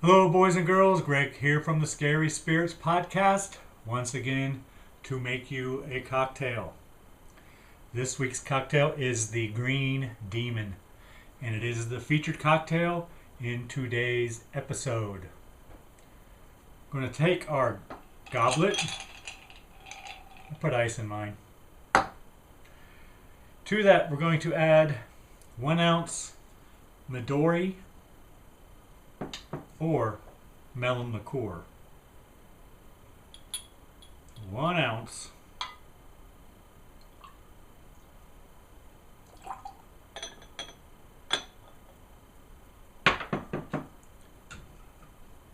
Hello, boys and girls. Greg here from the Scary Spirits podcast, once again to make you a cocktail. This week's cocktail is the Green Demon, and it is the featured cocktail in today's episode. We're going to take our goblet. I put ice in mine. To that, we're going to add 1 ounce Midori or melon liqueur. 1 ounce.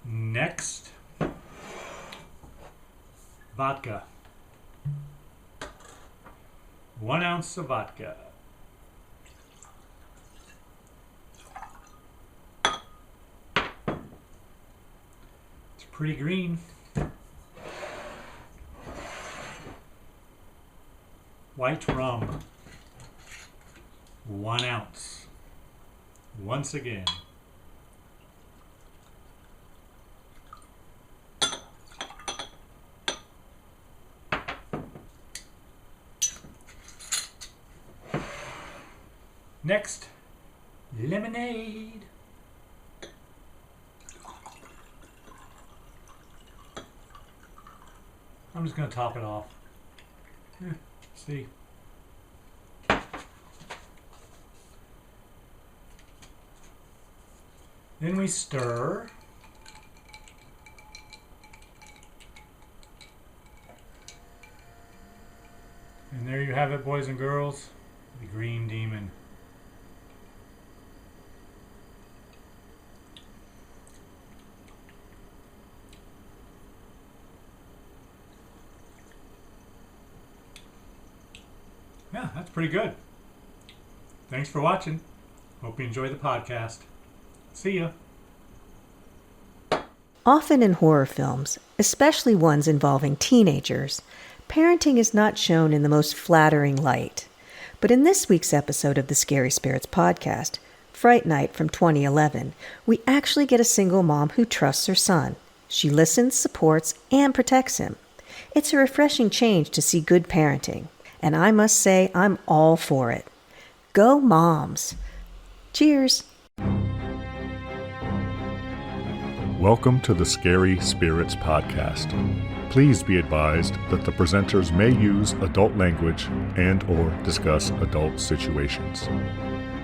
Next, vodka. 1 ounce of vodka. It's pretty green. White rum. 1 ounce. Once again. Next, lemonade. I'm just going to top it off. See. Then we stir. And there you have it, boys and girls. The Green Demon. Yeah, that's pretty good. Thanks for watching. Hope you enjoy the podcast. See ya. Often in horror films, especially ones involving teenagers, parenting is not shown in the most flattering light. But in this week's episode of the Scary Spirits podcast, Fright Night from 2011, we actually get a single mom who trusts her son. She listens, supports, and protects him. It's a refreshing change to see good parenting. And I must say, I'm all for it. Go moms! Cheers! Welcome to the Scary Spirits podcast. Please be advised that the presenters may use adult language and/or discuss adult situations.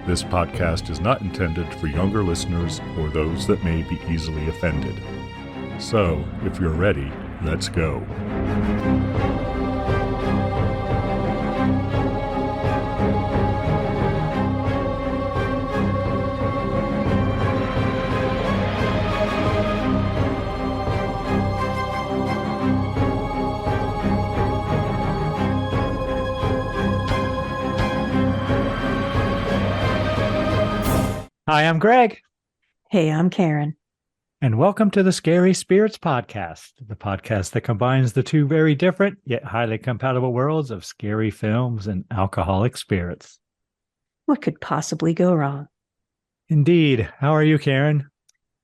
This podcast is not intended for younger listeners or those that may be easily offended. So, if you're ready, let's go. Hi, I'm Greg. Hey, I'm Karen. And welcome to the Scary Spirits podcast, the podcast that combines the two very different yet highly compatible worlds of scary films and alcoholic spirits. What could possibly go wrong? Indeed. How are you, Karen?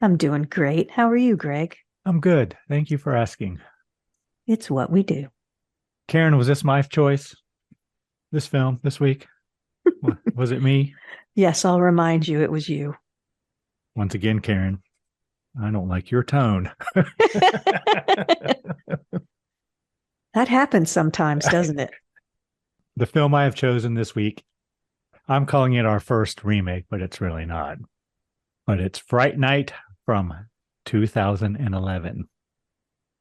I'm doing great. How are you, Greg? I'm good. Thank you for asking. It's what we do. Karen, was this my choice? This film this week? Was it me? Yes, I'll remind you it was you. Once again, Karen, I don't like your tone. That happens sometimes, doesn't it? The film I have chosen this week, I'm calling it our first remake, but it's really not. But it's Fright Night from 2011.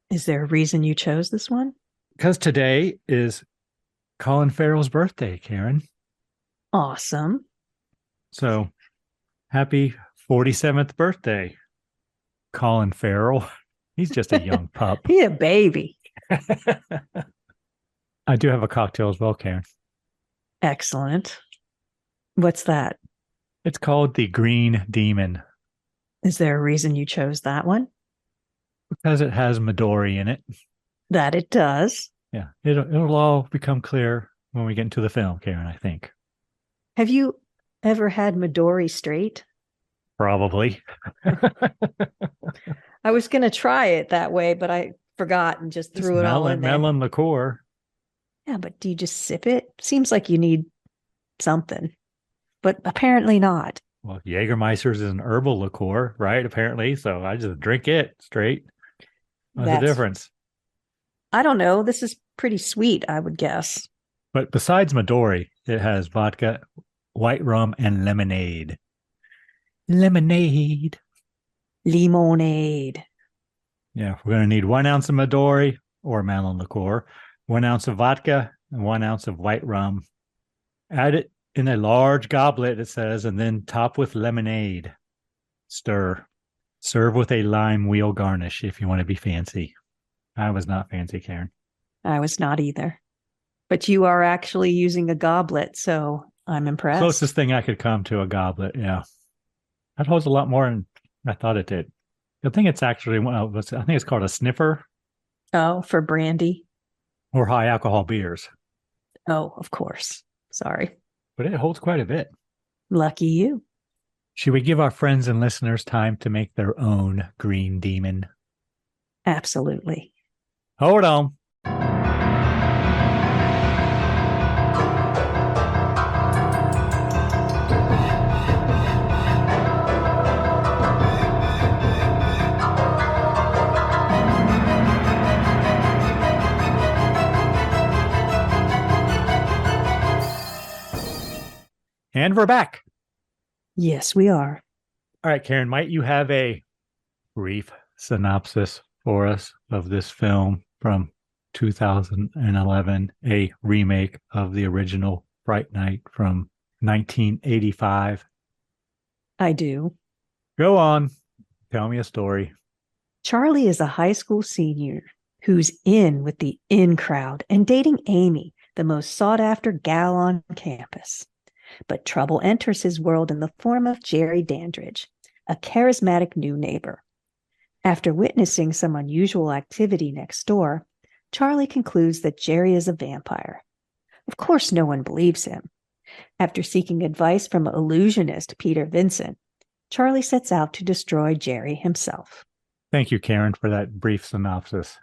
Is there a reason you chose this one? Because today is Colin Farrell's birthday, Karen. Awesome. So happy 47th birthday, Colin Farrell. He's just a young pup. He's a baby. I do have a cocktail as well, Karen. Excellent. What's that? It's called the Green Demon. Is there a reason you chose that one? Because it has Midori in it. That it does. Yeah, it'll all become clear when we get into the film, Karen, I think. Have you ever had Midori straight? Probably. I was going to try it that way, but I forgot and just threw it all in there. Melon liqueur. Yeah, but do you just sip it? Seems like you need something, but apparently not. Well, Jägermeister's is an herbal liqueur, right? Apparently. So I just drink it straight. What's the difference? I don't know. This is pretty sweet, I would guess. But besides Midori, it has vodka, white rum, and lemonade. Lemonade. Lemonade. Yeah, we're going to need 1 ounce of Midori or melon liqueur, 1 ounce of vodka, and 1 ounce of white rum. Add it in a large goblet, it says, and then top with lemonade. Stir. Serve with a lime wheel garnish if you want to be fancy. I was not fancy, Karen. I was not either. But you are actually using a goblet, so I'm impressed. Closest thing I could come to a goblet, yeah. That holds a lot more than I thought it did. I think it's actually, I think it's called a sniffer. Oh, for brandy? Or high alcohol beers. Oh, of course. Sorry. But it holds quite a bit. Lucky you. Should we give our friends and listeners time to make their own green demon? Absolutely. Hold on. And we're back. Yes, we are. All right, Karen, might you have a brief synopsis for us of this film from 2011, a remake of the original Fright Night from 1985? I do. Go on. Tell me a story. Charley is a high school senior who's in with the in crowd and dating Amy, the most sought-after gal on campus. But trouble enters his world in the form of Jerry Dandridge, a charismatic new neighbor. After witnessing some unusual activity next door, Charley concludes that Jerry is a vampire. Of course, no one believes him. After seeking advice from illusionist Peter Vincent, Charley sets out to destroy Jerry himself. Thank you, Karen, for that brief synopsis.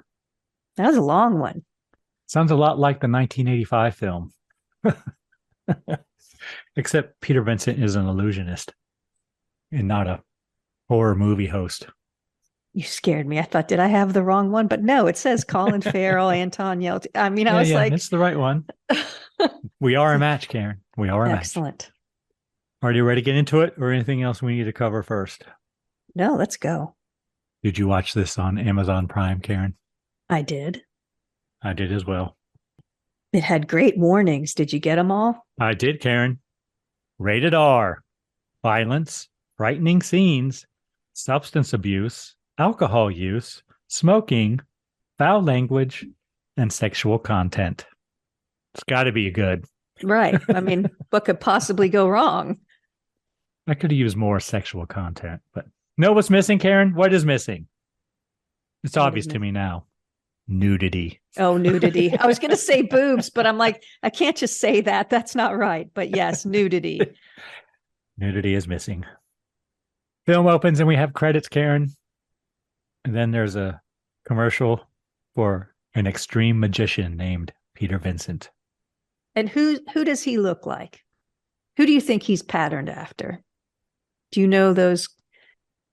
That was a long one. Sounds a lot like the 1985 film. Except Peter Vincent is an illusionist and not a horror movie host. You scared me. I thought, did I have the wrong one? But no, it says Colin Farrell, Anton Yelchin. I mean, I was like... it's the right one. We are a match, Karen. We are a match. Excellent. Are you ready to get into it or anything else we need to cover first? No, let's go. Did you watch this on Amazon Prime, Karen? I did. I did as well. It had great warnings. Did you get them all? I did, Karen. Rated R. Violence, frightening scenes, substance abuse, alcohol use, smoking, foul language, and sexual content. It's got to be good. Right. I mean, what could possibly go wrong? I could have used more sexual content, but know what's missing, Karen? What is missing? It's obvious to me now. Nudity. Oh, nudity. I was going to say boobs, but I'm like, I can't just say that. That's not right. But yes, nudity. Nudity is missing. Film opens and we have credits, Karen. And then there's a commercial for an extreme magician named Peter Vincent. And who does he look like? Who do you think he's patterned after? Do you know those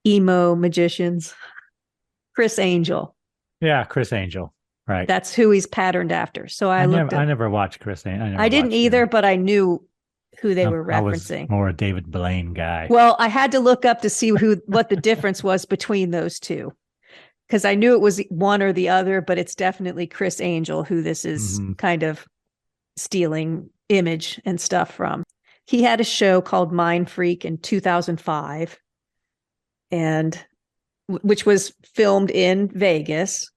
emo magicians? Chris Angel. Yeah, Chris Angel. Right. That's who he's patterned after. So I never watched Chris Angel. I didn't either, but I knew who they were referencing. I was more a David Blaine guy. Well, I had to look up to see what the difference was between those two. Because I knew it was one or the other, but it's definitely Chris Angel who this is kind of stealing image and stuff from. He had a show called Mind Freak in 2005, and which was filmed in Vegas.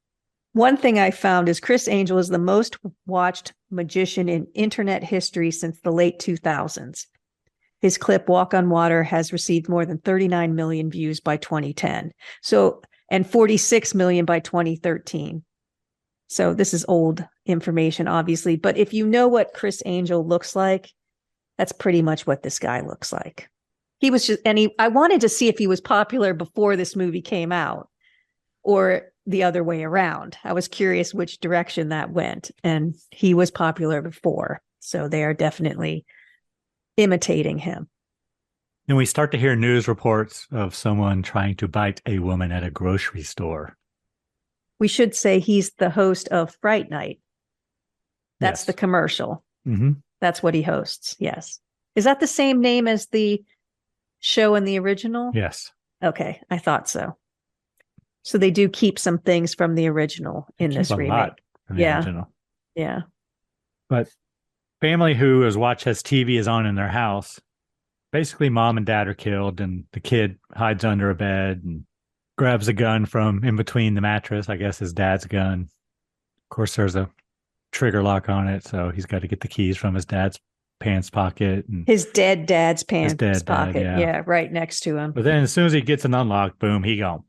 One thing I found is Chris Angel is the most watched magician in internet history since the late 2000s. His clip Walk on Water has received more than 39 million views by 2010. And 46 million by 2013. So this is old information, obviously. But if you know what Chris Angel looks like, that's pretty much what this guy looks like. He was just, I wanted to see if he was popular before this movie came out. or the other way around. I was curious which direction that went, and he was popular before. So they are definitely imitating him. And we start to hear news reports of someone trying to bite a woman at a grocery store. We should say he's the host of Fright Night. That's the commercial. Mm-hmm. That's what he hosts. Yes. Is that the same name as the show in the original? Yes. Okay. I thought so. So they do keep some things from the original in this remake. Lot from the original. Yeah. But family who has watched as TV is on in their house. Basically, mom and dad are killed, and the kid hides under a bed and grabs a gun from in between the mattress. I guess his dad's gun. Of course, there's a trigger lock on it, so he's got to get the keys from his dad's pants pocket. And his dead dad's pants pocket. Dad, yeah, right next to him. But then as soon as he gets it unlocked, boom, he gone.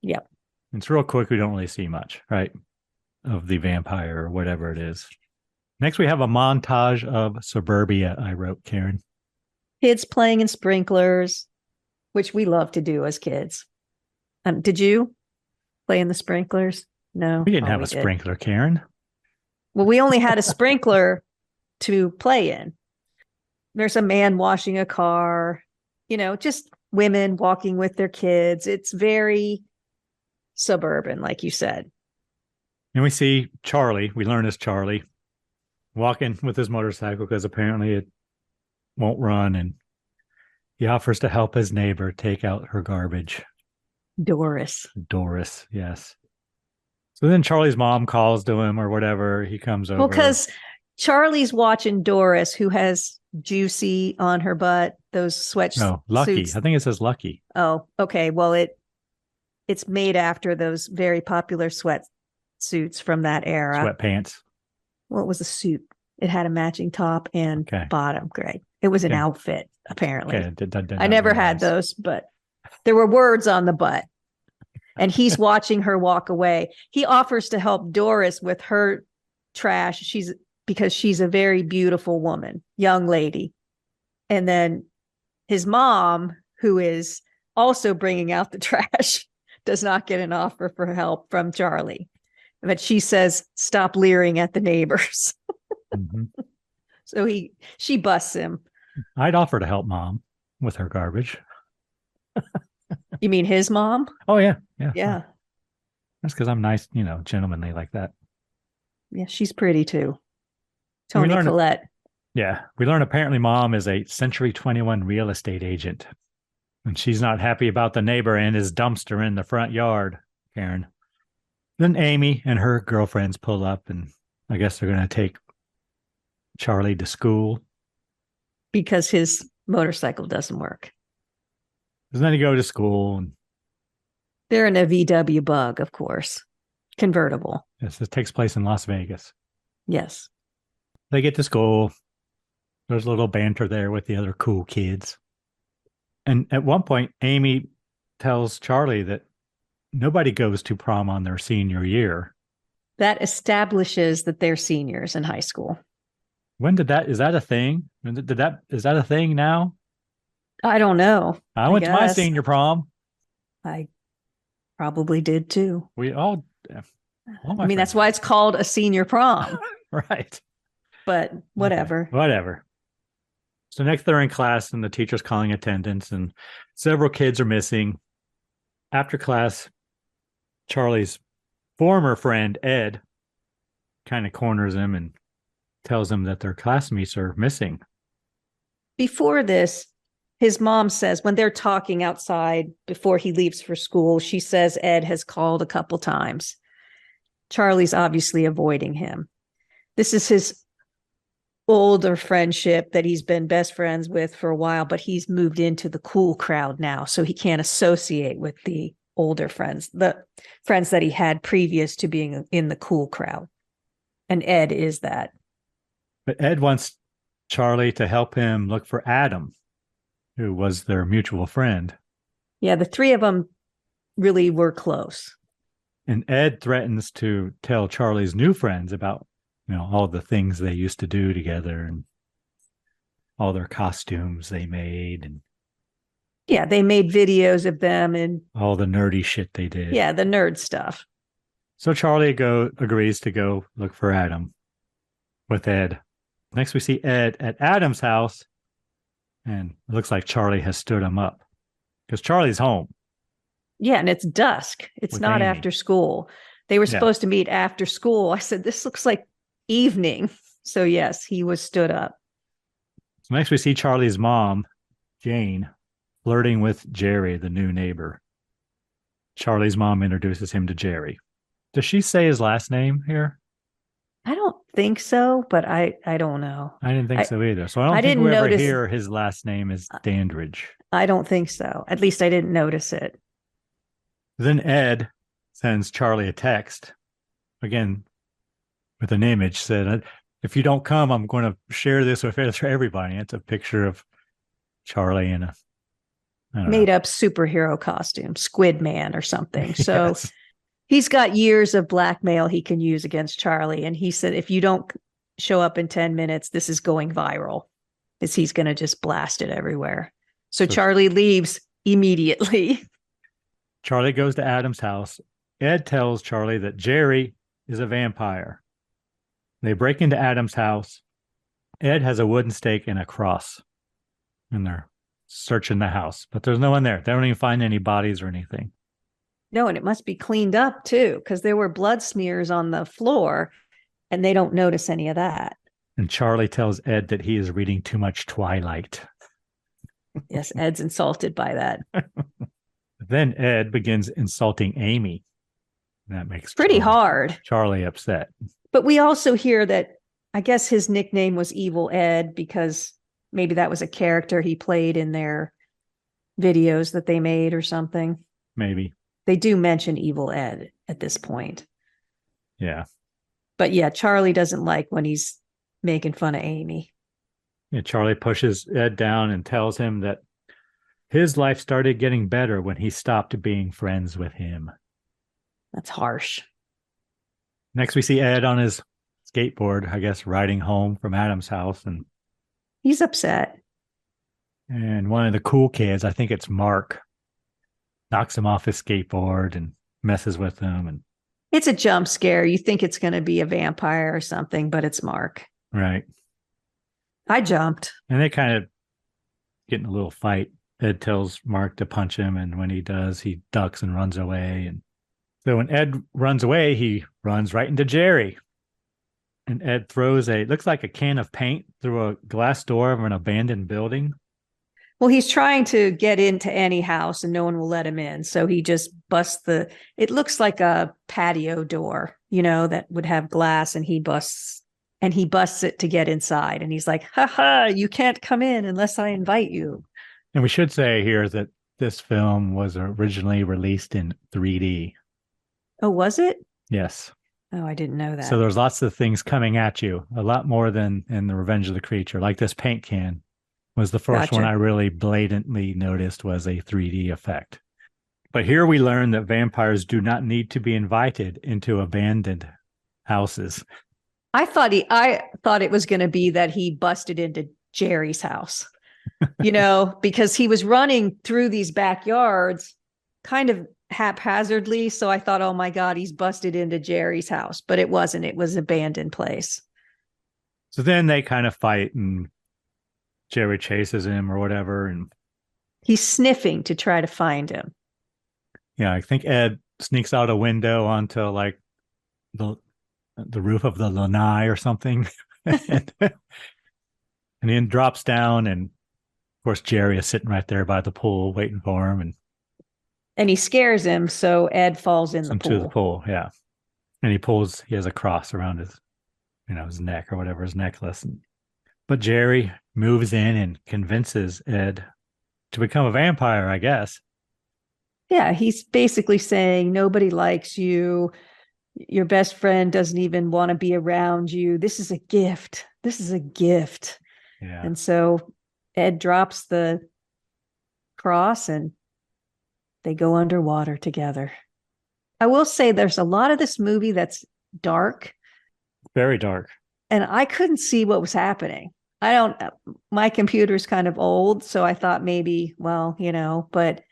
Yep. It's real quick. We don't really see much, right, of the vampire or whatever it is. Next, we have a montage of suburbia, I wrote, Karen. Kids playing in sprinklers, which we love to do as kids. Did you play in the sprinklers? No. We didn't have a sprinkler, Karen. Well, we only had a sprinkler to play in. There's a man washing a car, just women walking with their kids. It's very suburban, like you said. And we see Charley. We learn it's Charley walking with his motorcycle because apparently it won't run, and he offers to help his neighbor take out her garbage. Doris, yes. So then Charley's mom calls to him or whatever. He comes over. Well, because Charley's watching Doris, who has Juicy on her butt, those sweatsuits. No, Lucky. I think it says Lucky. Oh, okay. Well, it's made after those very popular sweatsuits from that era. Sweatpants. Well, it was a suit. It had a matching top and bottom. Great. It was an outfit, apparently. Okay. I never had those, but there were words on the butt. And he's watching her walk away. He offers to help Doris with her trash. Because she's a very beautiful woman, young lady. And then his mom, who is also bringing out the trash, does not get an offer for help from Charley. But she says, stop leering at the neighbors. Mm-hmm. So she busts him. I'd offer to help mom with her garbage. You mean his mom? Oh, yeah. Yeah. That's because I'm nice, gentlemanly like that. Yeah, she's pretty too. Toni Collette. We learn apparently mom is a Century 21 real estate agent. And she's not happy about the neighbor and his dumpster in the front yard, Karen. Then Amy and her girlfriends pull up, and I guess they're going to take Charley to school. Because his motorcycle doesn't work. And then he go to school. And they're in a VW Bug, of course. Convertible. Yes, this takes place in Las Vegas. Yes. They get to school. There's a little banter there with the other cool kids. And at one point, Amy tells Charley that nobody goes to prom on their senior year. That establishes that they're seniors in high school. Is that a thing? Is that a thing now? I don't know. I went to my senior prom. I probably did too. We all. That's why it's called a senior prom. Right. But whatever. Okay. Whatever. So next they're in class and the teacher's calling attendance and several kids are missing. After class, Charley's former friend, Ed, kind of corners him and tells him that their classmates are missing. Before this, his mom says, when they're talking outside before he leaves for school, she says Ed has called a couple times. Charley's obviously avoiding him. This is his older friendship that he's been best friends with for a while, but he's moved into the cool crowd now, so he can't associate with the older friends, the friends that he had previous to being in the cool crowd. And Ed is that. But Ed wants Charley to help him look for Adam, who was their mutual friend. Yeah, the three of them really were close. And Ed threatens to tell Charley's new friends about, all the things they used to do together and all their costumes they made. And Yeah, they made videos of them and all the nerdy shit they did. Yeah, the nerd stuff. So Charley agrees to go look for Adam with Ed. Next, we see Ed at Adam's house, and it looks like Charley has stood him up because Charley's home. Yeah, and it's dusk. It's not Amy. after school. They were supposed to meet after school. I said, this looks like evening. So yes, he was stood up. So next, we see Charley's mom, Jane, flirting with Jerry, the new neighbor. Charley's mom introduces him to Jerry. Does she say his last name here? I don't think so, but I don't know. I didn't think so either. So I don't think we ever hear his last name is Dandridge. I don't think so. At least I didn't notice it. Then Ed sends Charley a text, again, with an image, said, if you don't come, I'm going to share this with everybody. It's a picture of Charley in a made up superhero costume, Squid Man or something. So he's got years of blackmail he can use against Charley. And he said, if you don't show up in 10 minutes, this is going viral. Because he's going to just blast it everywhere. So Charley leaves immediately. Charley goes to Adam's house. Ed tells Charley that Jerry is a vampire. They break into Adam's house. Ed has a wooden stake and a cross. And they're searching the house, but there's no one there. They don't even find any bodies or anything. No, and it must be cleaned up too, because there were blood smears on the floor and they don't notice any of that. And Charley tells Ed that he is reading too much Twilight. Yes, Ed's insulted by that. Then Ed begins insulting Amy. That makes pretty hard. Charley upset. But we also hear that I guess his nickname was Evil Ed because maybe that was a character he played in their videos that they made or something. Maybe. They do mention Evil Ed at this point. Yeah. But yeah, Charley doesn't like when he's making fun of Amy. Yeah, Charley pushes Ed down and tells him that his life started getting better when he stopped being friends with him. That's harsh. Next, we see Ed on his skateboard, I guess, riding home from Adam's house. And he's upset. And one of the cool kids, I think it's Mark, knocks him off his skateboard and messes with him. And it's a jump scare. You think it's going to be a vampire or something, but it's Mark. Right. I jumped. And they kind of get in a little fight. Ed tells Mark to punch him, and when he does, he ducks and runs away. And so when Ed runs away, he runs right into Jerry. And Ed throws looks like a can of paint through a glass door of an abandoned building. Well, he's trying to get into any house and no one will let him in. So he just busts it looks like a patio door, that would have glass, and he busts it to get inside. And he's like, ha, you can't come in unless I invite you. And we should say here that this film was originally released in 3D. Oh, was it? Yes. Oh, I didn't know that. So there's lots of things coming at you, a lot more than in The Revenge of the Creature. Like this paint can was the first one I really blatantly noticed was a 3D effect. But here we learn that vampires do not need to be invited into abandoned houses. I thought it was going to be that he busted into Jerry's house, because he was running through these backyards kind of haphazardly. So I thought, oh my God, he's busted into Jerry's house, but it wasn't. It was an abandoned place. So then they kind of fight and Jerry chases him or whatever. And he's sniffing to try to find him. Yeah. I think Ed sneaks out a window onto like the roof of the lanai or something. and then drops down. And of course, Jerry is sitting right there by the pool waiting for him. And he scares him, so Ed falls into the pool, yeah. And he has a cross around his, his neck or whatever, his necklace. But Jerry moves in and convinces Ed to become a vampire, I guess. Yeah, he's basically saying, nobody likes you. Your best friend doesn't even want to be around you. This is a gift. This is a gift. Yeah. And so Ed drops the cross and they go underwater together. I will say there's a lot of this movie that's dark. Very dark. And I couldn't see what was happening. my computer's kind of old, so I thought maybe, well, but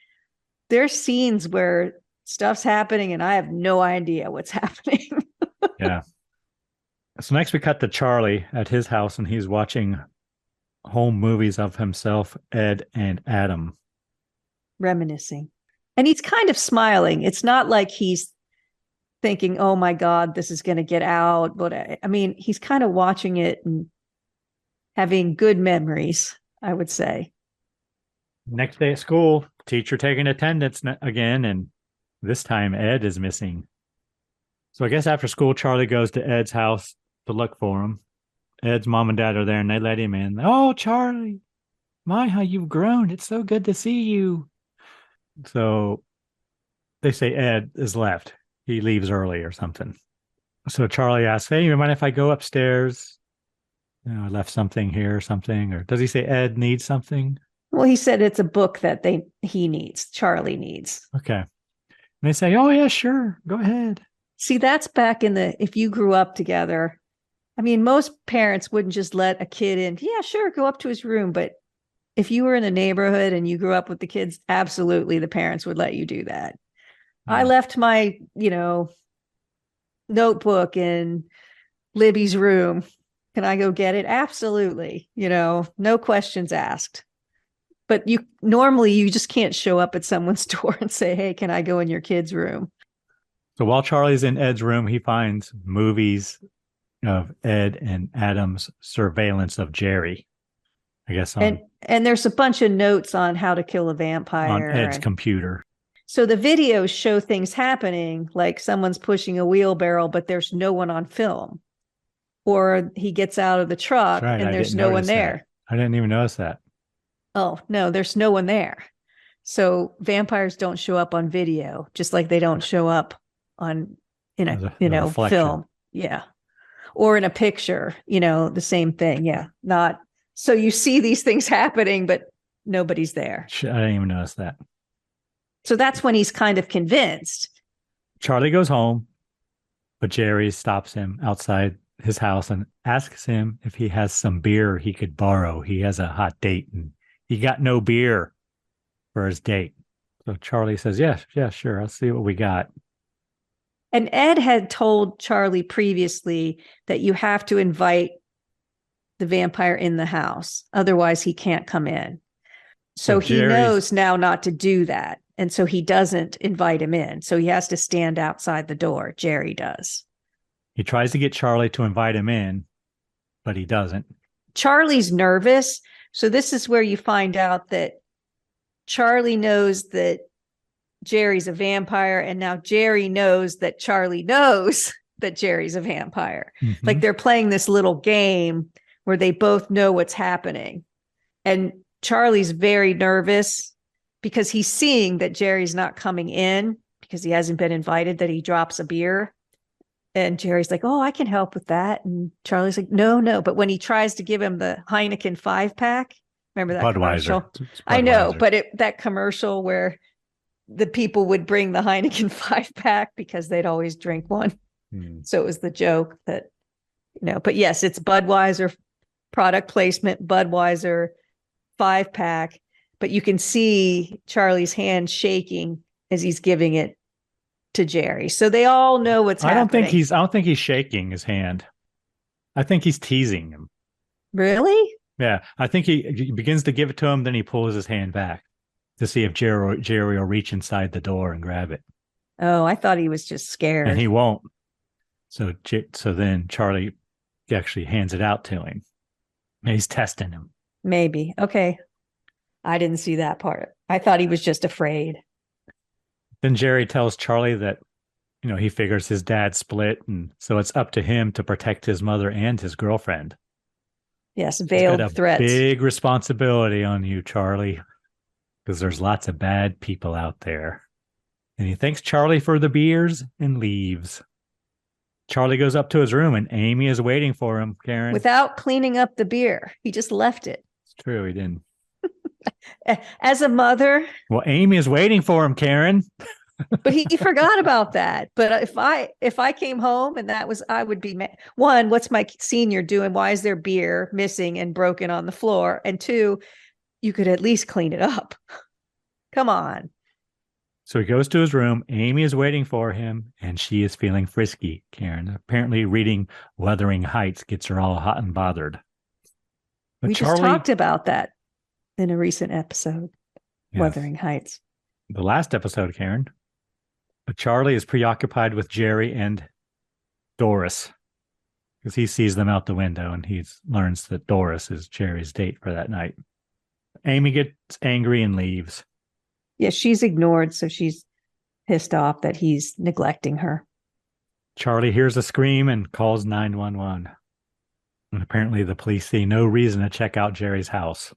there's scenes where stuff's happening and I have no idea what's happening. Yeah. So next we cut to Charlie at his house, and he's watching home movies of himself, Ed, and Adam. Reminiscing. And he's kind of smiling. It's not like he's thinking, oh my God, this is going to get out. But I mean, he's kind of watching it and having good memories, I would say. Next day at school, teacher taking attendance again, and this time Ed is missing. So I guess after school, Charlie goes to Ed's house to look for him. Ed's mom and dad are there, and they let him in. Oh, Charlie, my, how you've grown. It's so good to see you. So they say Ed is left. He leaves early or something. So Charlie asks, hey, you mind if I go upstairs? I left something here or something. Or does he say Ed needs something? Well, he said it's a book that he needs, Charlie needs. Okay. And they say, oh, yeah, sure. Go ahead. See, that's back in if you grew up together. I mean, most parents wouldn't just let a kid in. Yeah, sure, go up to his room. But if you were in a neighborhood and you grew up with the kids, absolutely, the parents would let you do that. I left my, notebook in Libby's room. Can I go get it? Absolutely. No questions asked. But you just can't show up at someone's door and say, hey, can I go in your kid's room? So while Charlie's in Ed's room, he finds movies of Ed and Adam's surveillance of Jerry. I guess and there's a bunch of notes on how to kill a vampire on Ed's computer. So the videos show things happening, like someone's pushing a wheelbarrow, but there's no one on film. Or he gets out of the truck and there's no one there. I didn't even notice that. Oh, no, there's no one there. So vampires don't show up on video, just like they don't show up on film. Yeah. Or in a picture, the same thing. Yeah. Not so you see these things happening, but nobody's there. I didn't even notice that. So that's when he's kind of convinced. Charlie goes home, but Jerry stops him outside his house and asks him if he has some beer he could borrow. He has a hot date and he got no beer for his date. So Charlie says, yeah, sure. I'll see what we got. And Ed had told Charlie previously that you have to invite the vampire in the house. Otherwise, he can't come in. So he knows now not to do that. And so he doesn't invite him in. So he has to stand outside the door. Jerry does. He tries to get Charlie to invite him in, but he doesn't. Charlie's nervous. So this is where you find out that Charlie knows that Jerry's a vampire, and now Jerry knows that Charlie knows that Jerry's a vampire. Mm-hmm. Like they're playing this little game where they both know what's happening. And Charlie's very nervous because he's seeing that Jerry's not coming in because he hasn't been invited, that he drops a beer. And Jerry's like, oh, I can help with that. And Charlie's like, no. But when he tries to give him the Heineken 5-pack, remember that commercial? I know, but that commercial where the people would bring the Heineken 5-pack because they'd always drink one. So it was the joke that, but yes, it's Budweiser product placement, Budweiser 5-pack, but you can see Charlie's hand shaking as he's giving it to Jerry. So they all know what's happening. I don't think he's shaking his hand. I think he's teasing him. Really? Yeah. I think he begins to give it to him, then he pulls his hand back to see if Jerry will reach inside the door and grab it. Oh, I thought he was just scared. And he won't. So then Charlie actually hands it out to him. He's testing him. Maybe. Okay. I didn't see that part. I thought he was just afraid. Then Jerry tells Charlie that, he figures his dad split, and so it's up to him to protect his mother and his girlfriend. Yes, veiled threats. Big responsibility on you, Charlie, because there's lots of bad people out there. And he thanks Charlie for the beers and leaves. Charlie goes up to his room, and Amy is waiting for him, Karen. Without cleaning up the beer. He just left it. It's true, he didn't. As a mother. Well, Amy is waiting for him, Karen. But he forgot about that. But if I came home and that was, I would be one, what's my senior doing? Why is there beer missing and broken on the floor? And two, you could at least clean it up. Come on. So he goes to his room. Amy is waiting for him, and she is feeling frisky, Karen. Apparently reading Wuthering Heights gets her all hot and bothered. But we just talked about that in a recent episode, yes. Wuthering Heights. The last episode, Karen. But Charley is preoccupied with Jerry and Doris because he sees them out the window and he learns that Doris is Jerry's date for that night. Amy gets angry and leaves. Yeah, she's ignored, so she's pissed off that he's neglecting her. Charley hears a scream and calls 911. And apparently the police see no reason to check out Jerry's house.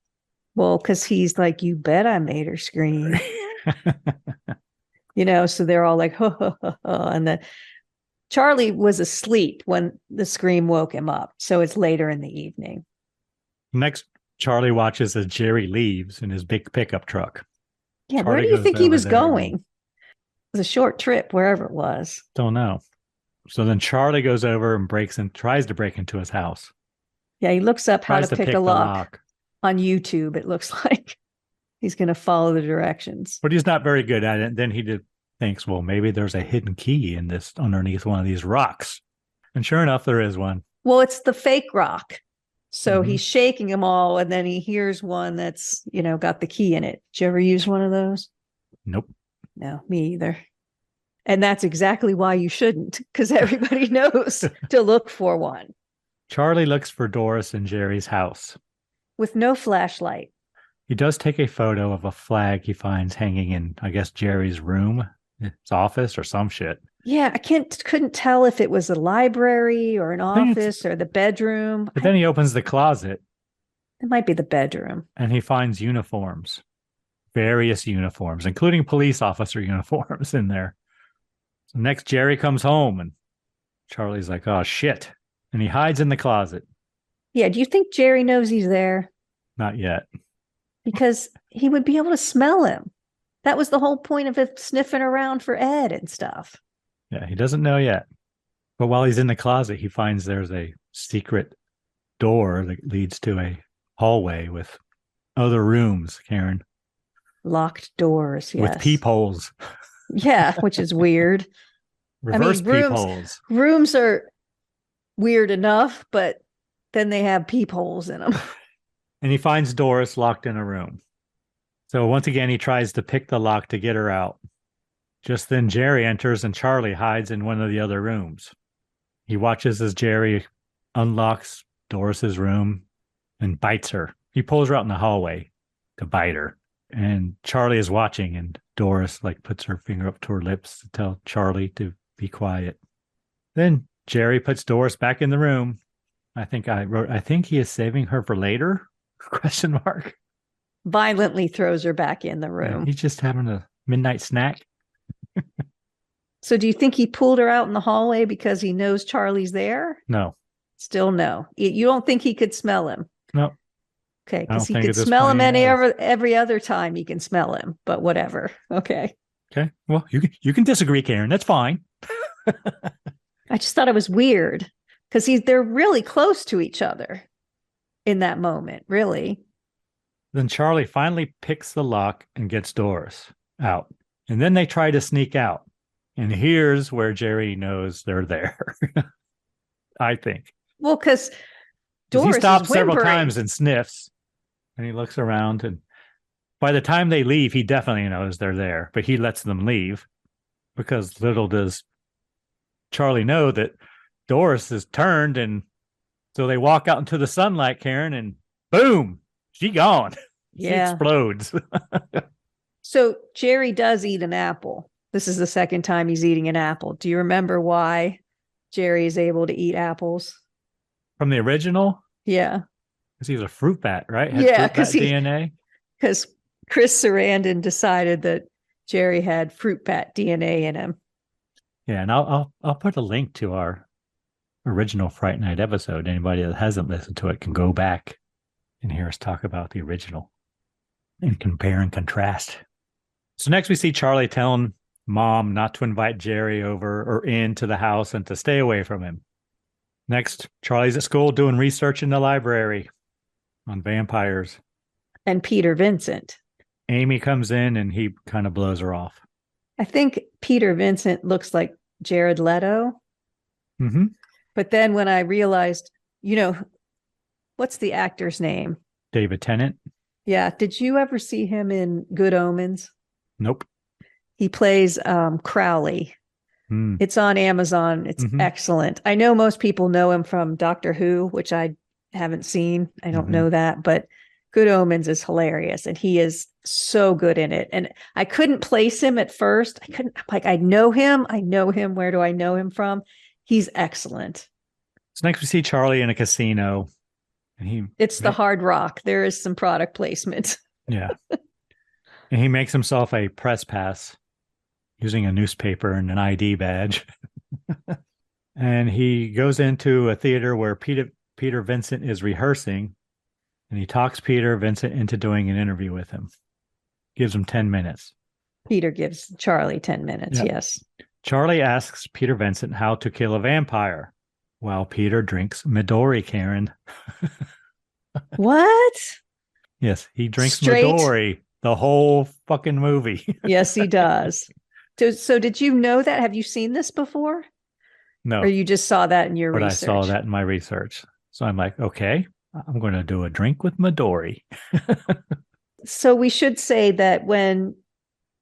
Well, because he's like, you bet I made her scream. So they're all like, ho, ho, ho, ho. And Charley was asleep when the scream woke him up. So it's later in the evening. Next, Charley watches as Jerry leaves in his big pickup truck. Yeah, Charley, where do you think he was going? It was a short trip, wherever it was. Don't know. So then Charley goes over and tries to break into his house. Yeah, he looks up how to pick a lock on YouTube. It looks like he's going to follow the directions. But he's not very good at it. And then he thinks, well, maybe there's a hidden key in this underneath one of these rocks. And sure enough, there is one. Well, it's the fake rock. So he's shaking them all, and then he hears one that's, got the key in it. Did you ever use one of those? Nope. No, me either. And that's exactly why you shouldn't, because everybody knows to look for one. Charley looks for Doris in Jerry's house. With no flashlight. He does take a photo of a flag he finds hanging in, I guess, Jerry's room, his office or some shit. Yeah, I couldn't tell if it was a library or an office or the bedroom. But then he opens the closet. It might be the bedroom. And he finds uniforms, various uniforms, including police officer uniforms in there. So next, Jerry comes home and Charley's like, oh, shit. And he hides in the closet. Yeah, do you think Jerry knows he's there? Not yet. Because he would be able to smell him. That was the whole point of it sniffing around for Ed and stuff. Yeah, he doesn't know yet. But while he's in the closet, he finds there's a secret door that leads to a hallway with other rooms, Karen. Locked doors, yes. With peepholes. Yeah, which is weird. Reverse peepholes. Rooms are weird enough, but then they have peepholes in them. And he finds Doris locked in a room. So once again, he tries to pick the lock to get her out. Just then Jerry enters and Charley hides in one of the other rooms. He watches as Jerry unlocks Doris's room and bites her. He pulls her out in the hallway to bite her. And Charley is watching and Doris puts her finger up to her lips to tell Charley to be quiet. Then Jerry puts Doris back in the room. I think he is saving her for later? ? Violently throws her back in the room. Yeah, he's just having a midnight snack. So do you think he pulled her out in the hallway because he knows Charley's there? No. Still no. You don't think he could smell him? No. Okay, because he could smell him every other time he can smell him, but whatever. Okay. Okay. Well, you can disagree, Karen. That's fine. I just thought it was weird because they're really close to each other in that moment, really. Then Charley finally picks the lock and gets Doris out. And then they try to sneak out. And here's where Jerry knows they're there. I think. Well, because Doris he stops is whimpering several times and sniffs. And he looks around. And by the time they leave, he definitely knows they're there. But he lets them leave. Because little does Charley know that Doris is turned. And so they walk out into the sunlight, Karen. And boom, she gone. Yeah. She explodes. So Jerry does eat an apple. This is the second time he's eating an apple. Do you remember why Jerry is able to eat apples? From the original? Yeah. Because he was a fruit bat, right? Because DNA. Because Chris Sarandon decided that Jerry had fruit bat DNA in him. Yeah, and I'll put a link to our original Fright Night episode. Anybody that hasn't listened to it can go back and hear us talk about the original and compare and contrast. So next we see Charley telling mom not to invite Jerry over or into the house and to stay away from him. Next, Charlie's at school doing research in the library on vampires. And Peter Vincent. Amy comes in and he kind of blows her off. I think Peter Vincent looks like Jared Leto. Mm-hmm. But then when I realized, what's the actor's name? David Tennant. Yeah. Did you ever see him in Good Omens? Nope. He plays Crowley. It's on Amazon. It's excellent. I know most people know him from Doctor Who, which I haven't seen. I don't know that, but Good Omens is hilarious. And he is so good in it. And I couldn't place him at first. I know him. Where do I know him from? He's excellent. So next we see Charlie in a casino. And it's the Hard Rock. There is some product placement. Yeah. And he makes himself a press pass using a newspaper and an ID badge. And he goes into a theater where Peter Vincent is rehearsing, and he talks Peter Vincent into doing an interview with him. Gives him 10 minutes. Peter gives Charlie 10 minutes, yes. Charlie asks Peter Vincent how to kill a vampire while Peter drinks Midori, Karen. What? Yes, he drinks Midori the whole fucking movie. Yes, he does. So did you know that? Have you seen this before? No. Or you just saw that in your research? But I saw that in my research. So I'm like, okay, I'm going to do a drink with Midori. So we should say that when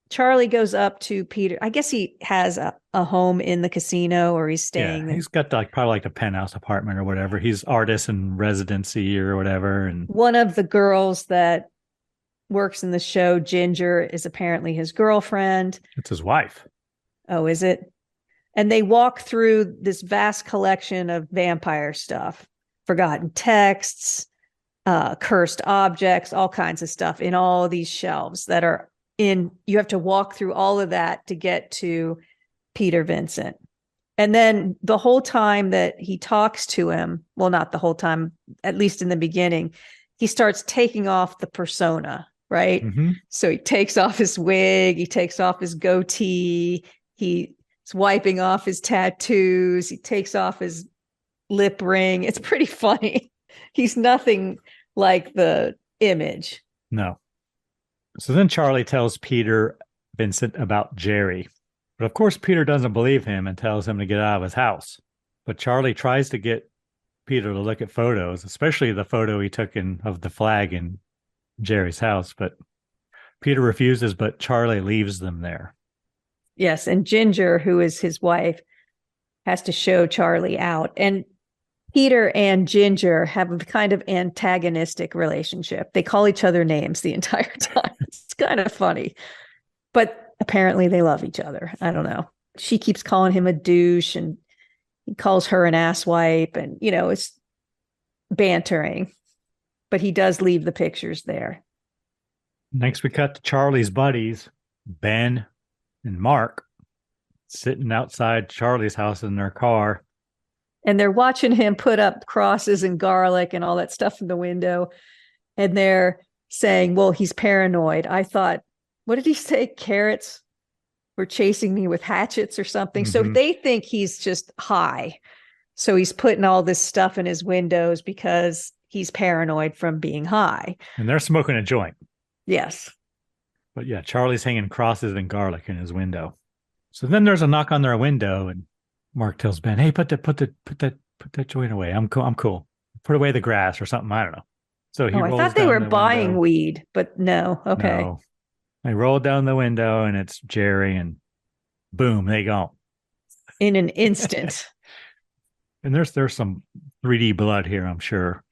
Charlie goes up to Peter, I guess he has a home in the casino, or he's staying. Yeah, he's got probably a penthouse apartment or whatever. He's artist in residency or whatever. And one of the girls that works in the show, Ginger, is apparently his girlfriend. It's his wife. Oh, is it? And they walk through this vast collection of vampire stuff, forgotten texts, cursed objects, all kinds of stuff in all of these shelves that are you have to walk through all of that to get to Peter Vincent. And then the whole time that he talks to him, well, not the whole time, at least in the beginning, he starts taking off the persona, right? Mm-hmm. So he takes off his wig, he takes off his goatee, he's wiping off his tattoos, he takes off his lip ring. It's pretty funny. He's nothing like the image. No. So then Charlie tells Peter Vincent about Jerry. But of course, Peter doesn't believe him and tells him to get out of his house. But Charlie tries to get Peter to look at photos, especially the photo he took of the flag in Jerry's house. But Peter refuses, but Charlie leaves them there. Yes, and Ginger, who is his wife, has to show Charlie out. And Peter and Ginger have a kind of antagonistic relationship. They call each other names the entire time. It's kind of funny. But apparently they love each other. I don't know. She keeps calling him a douche and he calls her an asswipe. And, it's bantering. But he does leave the pictures there. Next, we cut to Charlie's buddies, Ben and Mark, sitting outside Charlie's house in their car. And they're watching him put up crosses and garlic and all that stuff in the window. And they're saying, well, he's paranoid. I thought, what did he say? Carrots were chasing me with hatchets or something. Mm-hmm. So they think he's just high. So he's putting all this stuff in his windows because he's paranoid from being high. And they're smoking a joint. Yes. But yeah, Charlie's hanging crosses and garlic in his window. So then there's a knock on their window and Mark tells Ben, "Hey, put that joint away. I'm cool. Put away the grass or something. I don't know." So I thought they were buying weed, but no. Okay. No. They roll down the window and it's Jerry, and boom, they go in an instant. And there's some 3D blood here, I'm sure.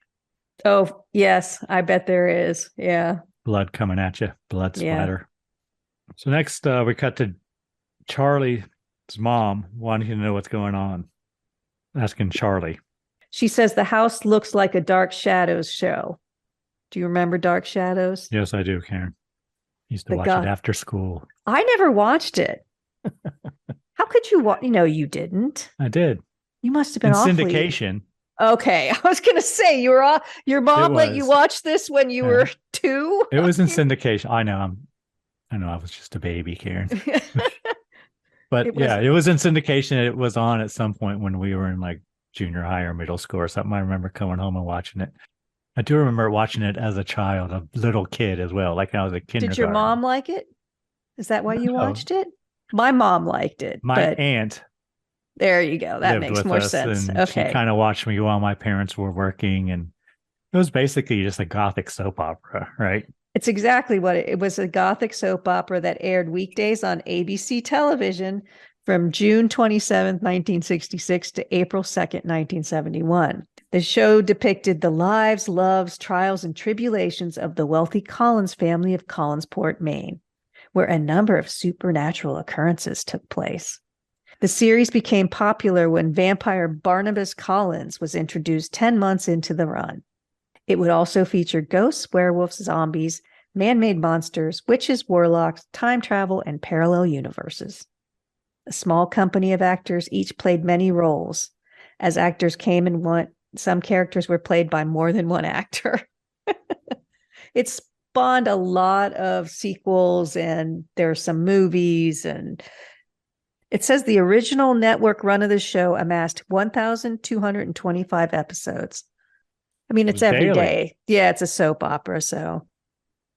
Oh yes, I bet there is. Yeah, blood coming at you, blood splatter. Yeah. So next, we cut to Charlie. His mom wanting to know what's going on, asking Charlie. She says the house looks like a Dark Shadows show. Do you remember Dark Shadows? Yes, I do, Karen. Used to watch it after school. I never watched it. How could you watch? You didn't. I did. You must have been in syndication. Okay, I was going to say your mom let you watch this when you were 2. It was in syndication. I know. I was just a baby, Karen. But It was yeah, it was in syndication. It was on at some point when we were in like junior high or middle school or something. I remember coming home and watching it. I do remember watching it as a child, a little kid as well, like I was a kindergarten. Did your mom like it? Is that why you No. watched it? My mom liked it, My but aunt there you go. That lived makes with more us, sense. and she Okay. kind of watched me while my parents were working, and it was basically just a gothic soap opera, right? It's exactly what it was, a gothic soap opera that aired weekdays on ABC television from June 27th, 1966 to April 2nd, 1971. The show depicted the lives, loves, trials, and tribulations of the wealthy Collins family of Collinsport, Maine, where a number of supernatural occurrences took place. The series became popular when vampire Barnabas Collins was introduced 10 months into the run. It would also feature ghosts, werewolves, zombies, man-made monsters, witches, warlocks, time travel, and parallel universes. A small company of actors each played many roles. As actors came and went, some characters were played by more than one actor. It spawned a lot of sequels, and there are some movies, and it says the original network run of the show amassed 1,225 episodes. I mean, it's every daily. day. Yeah, it's a soap opera, so.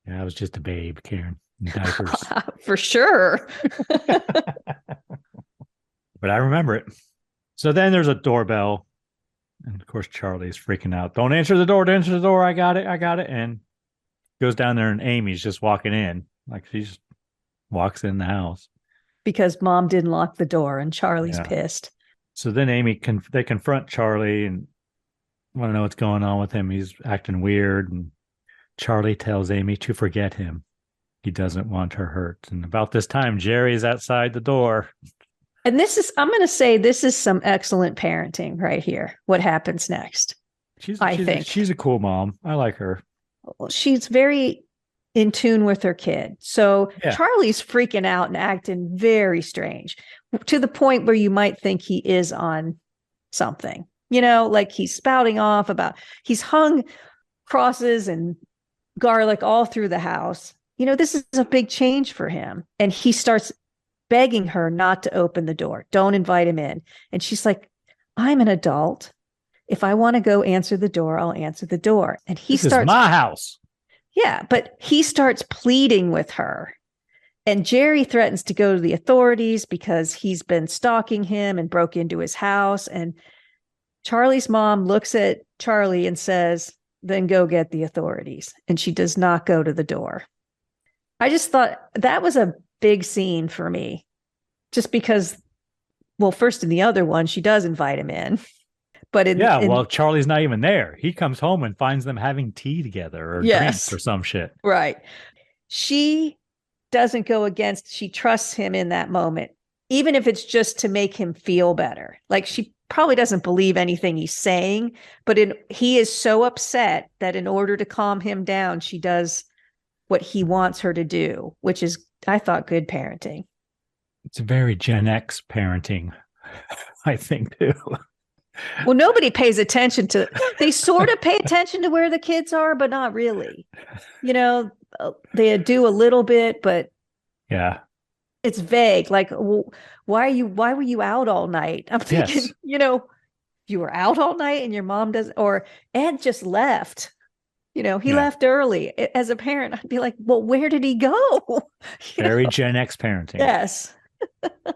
Yeah, I was just a babe, Karen, in diapers. For sure. But I remember it. So then there's a doorbell. And of course, Charlie's freaking out. Don't answer the door. Don't answer the door. I got it. I got it. And goes down there, and Amy's just walking in. Like she just walks in the house. Because mom didn't lock the door, and Charlie's pissed. So then they confront Charlie and want to know what's going on with him. He's acting weird. And Charlie tells Amy to forget him. He doesn't want her hurt. And about this time, Jerry's outside the door. And I'm going to say this is some excellent parenting right here. What happens next? I think she's a cool mom. I like her. She's very in tune with her kid. So Yeah. Charlie's freaking out and acting very strange, to the point where you might think he is on something, like he's spouting off about, he's hung crosses and garlic all through the house. This is a big change for him. And he starts begging her not to open the door. Don't invite him in. And she's like, I'm an adult. If I want to go answer the door, I'll answer the door. And this is my house. Yeah, but he starts pleading with her. And Jerry threatens to go to the authorities because he's been stalking him and broke into his house. And Charlie's mom looks at Charlie and says, then go get the authorities. And she does not go to the door. I just thought that was a big scene for me, just because, well, first in the other one, she does invite him in. But well, Charlie's not even there. He comes home and finds them having tea together or drinks or some shit. Right. She doesn't go against, she trusts him in that moment, even if it's just to make him feel better. Like, she probably doesn't believe anything he's saying, but he is so upset that in order to calm him down, she does what he wants her to do, which is, I thought, good parenting. It's very Gen X parenting, I think, too. Well, nobody pays attention to, they sort of pay attention to where the kids are, but not really. They do a little bit, but yeah, it's vague. Like, well, why were you out all night? I'm thinking, yes. You were out all night and your mom doesn't, or Ed just left. He left early. As a parent, I'd be like, well, where did he go? Very Gen X parenting. Yes. All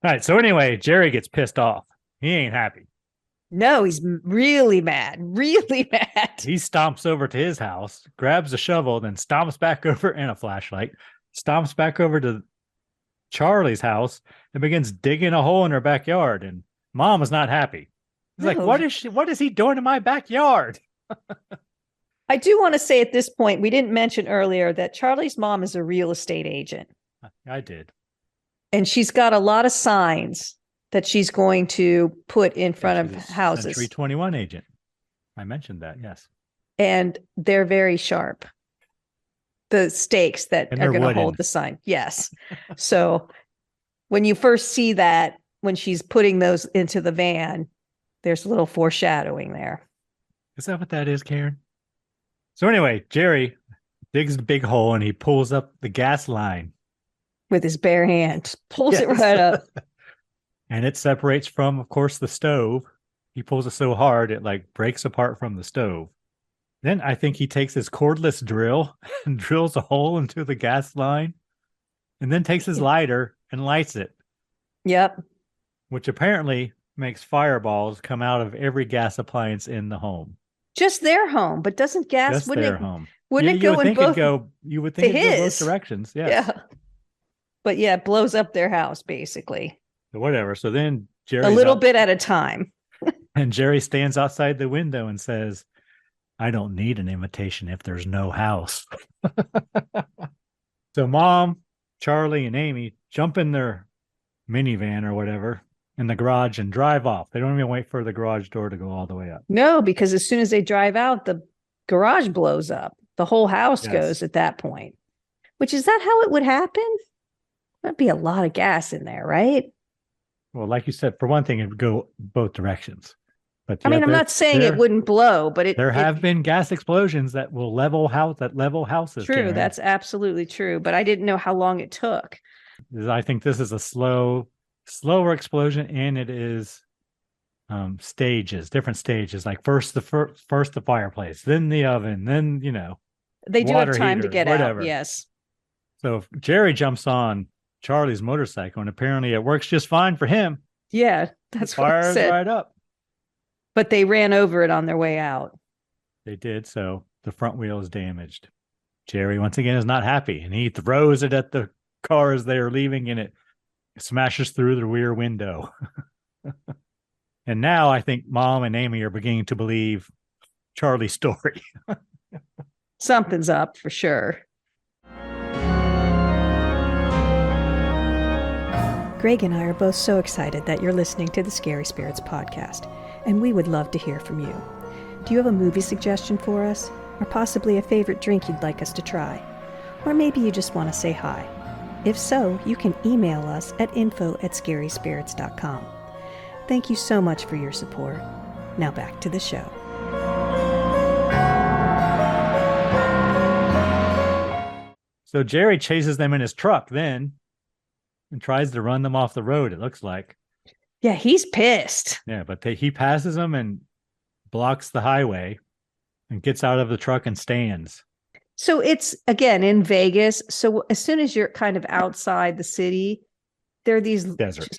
right. So anyway, Jerry gets pissed off. He ain't happy. No, he's really mad. Really mad. He stomps over to his house, grabs a shovel, then stomps back over and a flashlight, stomps back over to Charlie's house and begins digging a hole in her backyard. And mom is not happy. He's like, what is he doing in my backyard? I do want to say at this point, we didn't mention earlier that Charlie's mom is a real estate agent. I did. And she's got a lot of signs that she's going to put in front of houses. Century 21 agent. I mentioned that, yes. And they're very sharp. The stakes that are going to hold the sign. Yes. So when you first see that, when she's putting those into the van, there's a little foreshadowing there. Is that what that is, Karen? So anyway, Jerry digs the big hole and he pulls up the gas line. with his bare hand. Pulls it Yes. right up. And it separates from, of course, the stove. He pulls it so hard, it like breaks apart from the stove. Then I think he takes his cordless drill and drills a hole into the gas line and then takes his lighter and lights it, Yep. which apparently makes fireballs come out of every gas appliance in the home. Just their home, but doesn't gas, Just their home. Wouldn't it go in both? You would think it'd go both his. directions. Yes. Yeah. But yeah, it blows up their house basically. So whatever. So then Jerry, A little bit at a time. and Jerry stands outside the window and says, I don't need an invitation if there's no house. So Mom, Charlie, and Amy jump in their minivan or whatever in the garage and drive off. They don't even wait for the garage door to go all the way up. No, because as soon as they drive out, the garage blows up. The whole house Yes. goes at that point. Which, is that how it would happen? That'd be a lot of gas in there, right? Well, like you said, for one thing, it would go both directions. But I mean, I'm not saying it wouldn't blow, but there have been gas explosions that will level houses. True, Karen. that's absolutely true. But I didn't know how long it took. I think this is a slower explosion, and it is different stages. Like first the fireplace, then the oven, then They do have water time to heater, get whatever. out. Yes. So Jerry jumps on Charlie's motorcycle, and apparently it works just fine for him. Yeah, that's what I Fires said. right up. But they ran over it on their way out. They did, so the front wheel is damaged. Jerry, once again, is not happy, and he throws it at the car as they are leaving, and it smashes through the rear window. And now I think Mom and Amy are beginning to believe Charlie's story. Something's up for sure. Greg and I are both so excited that you're listening to the Scary Spirits podcast, and we would love to hear from you. Do you have a movie suggestion for us? Or possibly a favorite drink you'd like us to try? Or maybe you just want to say hi. If so, you can email us at info@scaryspirits.com. Thank you so much for your support. Now back to the show. So Jerry chases them in his truck then and tries to run them off the road, it looks like. Yeah, he's pissed. Yeah, but he passes them and blocks the highway and gets out of the truck and stands. So it's, again, in Vegas. So as soon as you're kind of outside the city, there are these Desert.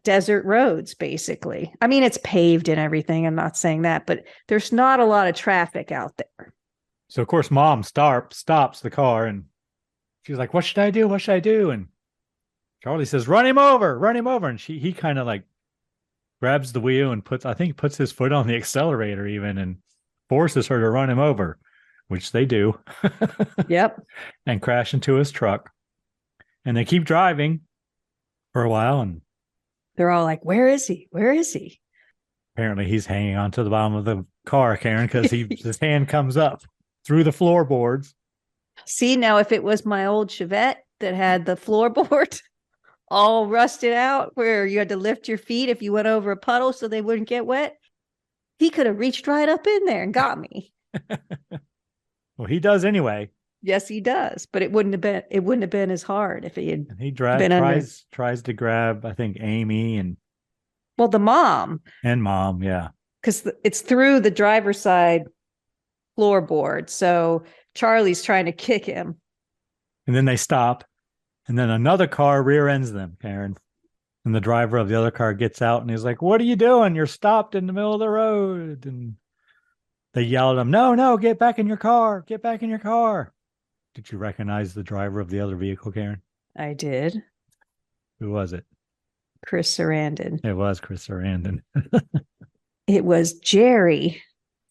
Desert roads, basically. I mean, it's paved and everything. I'm not saying that, but there's not a lot of traffic out there. So, of course, Mom stops the car and she's like, what should I do? What should I do? And Charlie says, run him over. And he kind of like grabs the wheel and puts his foot on the accelerator even and forces her to run him over, which they do. Yep. And crash into his truck. And they keep driving for a while. And they're all like, where is he? Where is he? apparently he's hanging onto the bottom of the car, Karen, because his hand comes up through the floorboards. See, now if it was my old Chevette that had the floorboard all rusted out where you had to lift your feet if you went over a puddle so they wouldn't get wet, he could have reached right up in there and got me. Well, he does anyway. Yes, he does. But it wouldn't have been as hard if he had And he tries to grab, I think, Amy and the mom. And Mom, yeah. Because it's through the driver's side floorboard. So Charlie's trying to kick him. And then they stop. And then another car rear ends them, Karen. And the driver of the other car gets out and he's like, what are you doing? You're stopped in the middle of the road. And they yell at him, no, get back in your car. Get back in your car. Did you recognize the driver of the other vehicle, Karen? I did. Who was it? Chris Sarandon. It was Chris Sarandon. It was Jerry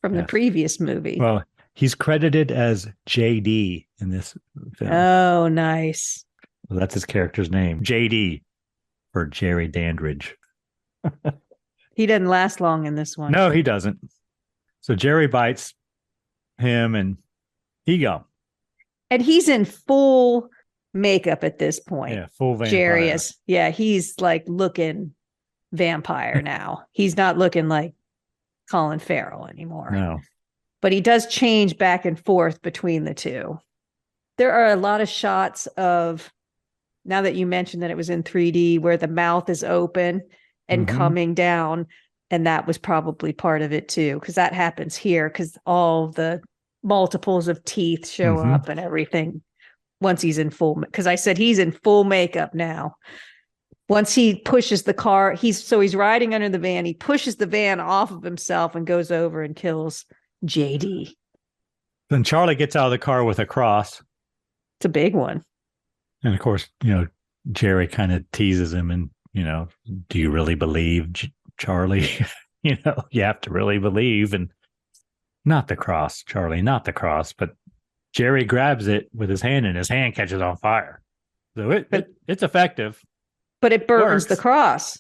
from the Yes. previous movie. Well, he's credited as JD in this film. Oh, nice. Well, that's his character's name. JD for Jerry Dandridge. He doesn't last long in this one. No, he doesn't. So Jerry bites him and he go. And he's in full makeup at this point. Yeah, full vampire. Jerry is. Yeah, he's like looking vampire now. He's not looking like Colin Farrell anymore. No. But he does change back and forth between the two. There are a lot of shots of now that you mentioned that it was in 3D, where the mouth is open and coming down. And that was probably part of it too, because that happens here, because all the multiples of teeth show up and everything once he's in full, because I said he's in full makeup now. Once he pushes the car, he's riding under the van. He pushes the van off of himself and goes over and kills JD. Then Charley gets out of the car with a cross. It's a big one. And of course, Jerry kind of teases him and, do you really believe, Charley? You have to really believe. And not the cross, Charley, not the cross. But Jerry grabs it with his hand and his hand catches on fire. So it's effective. But it burns the cross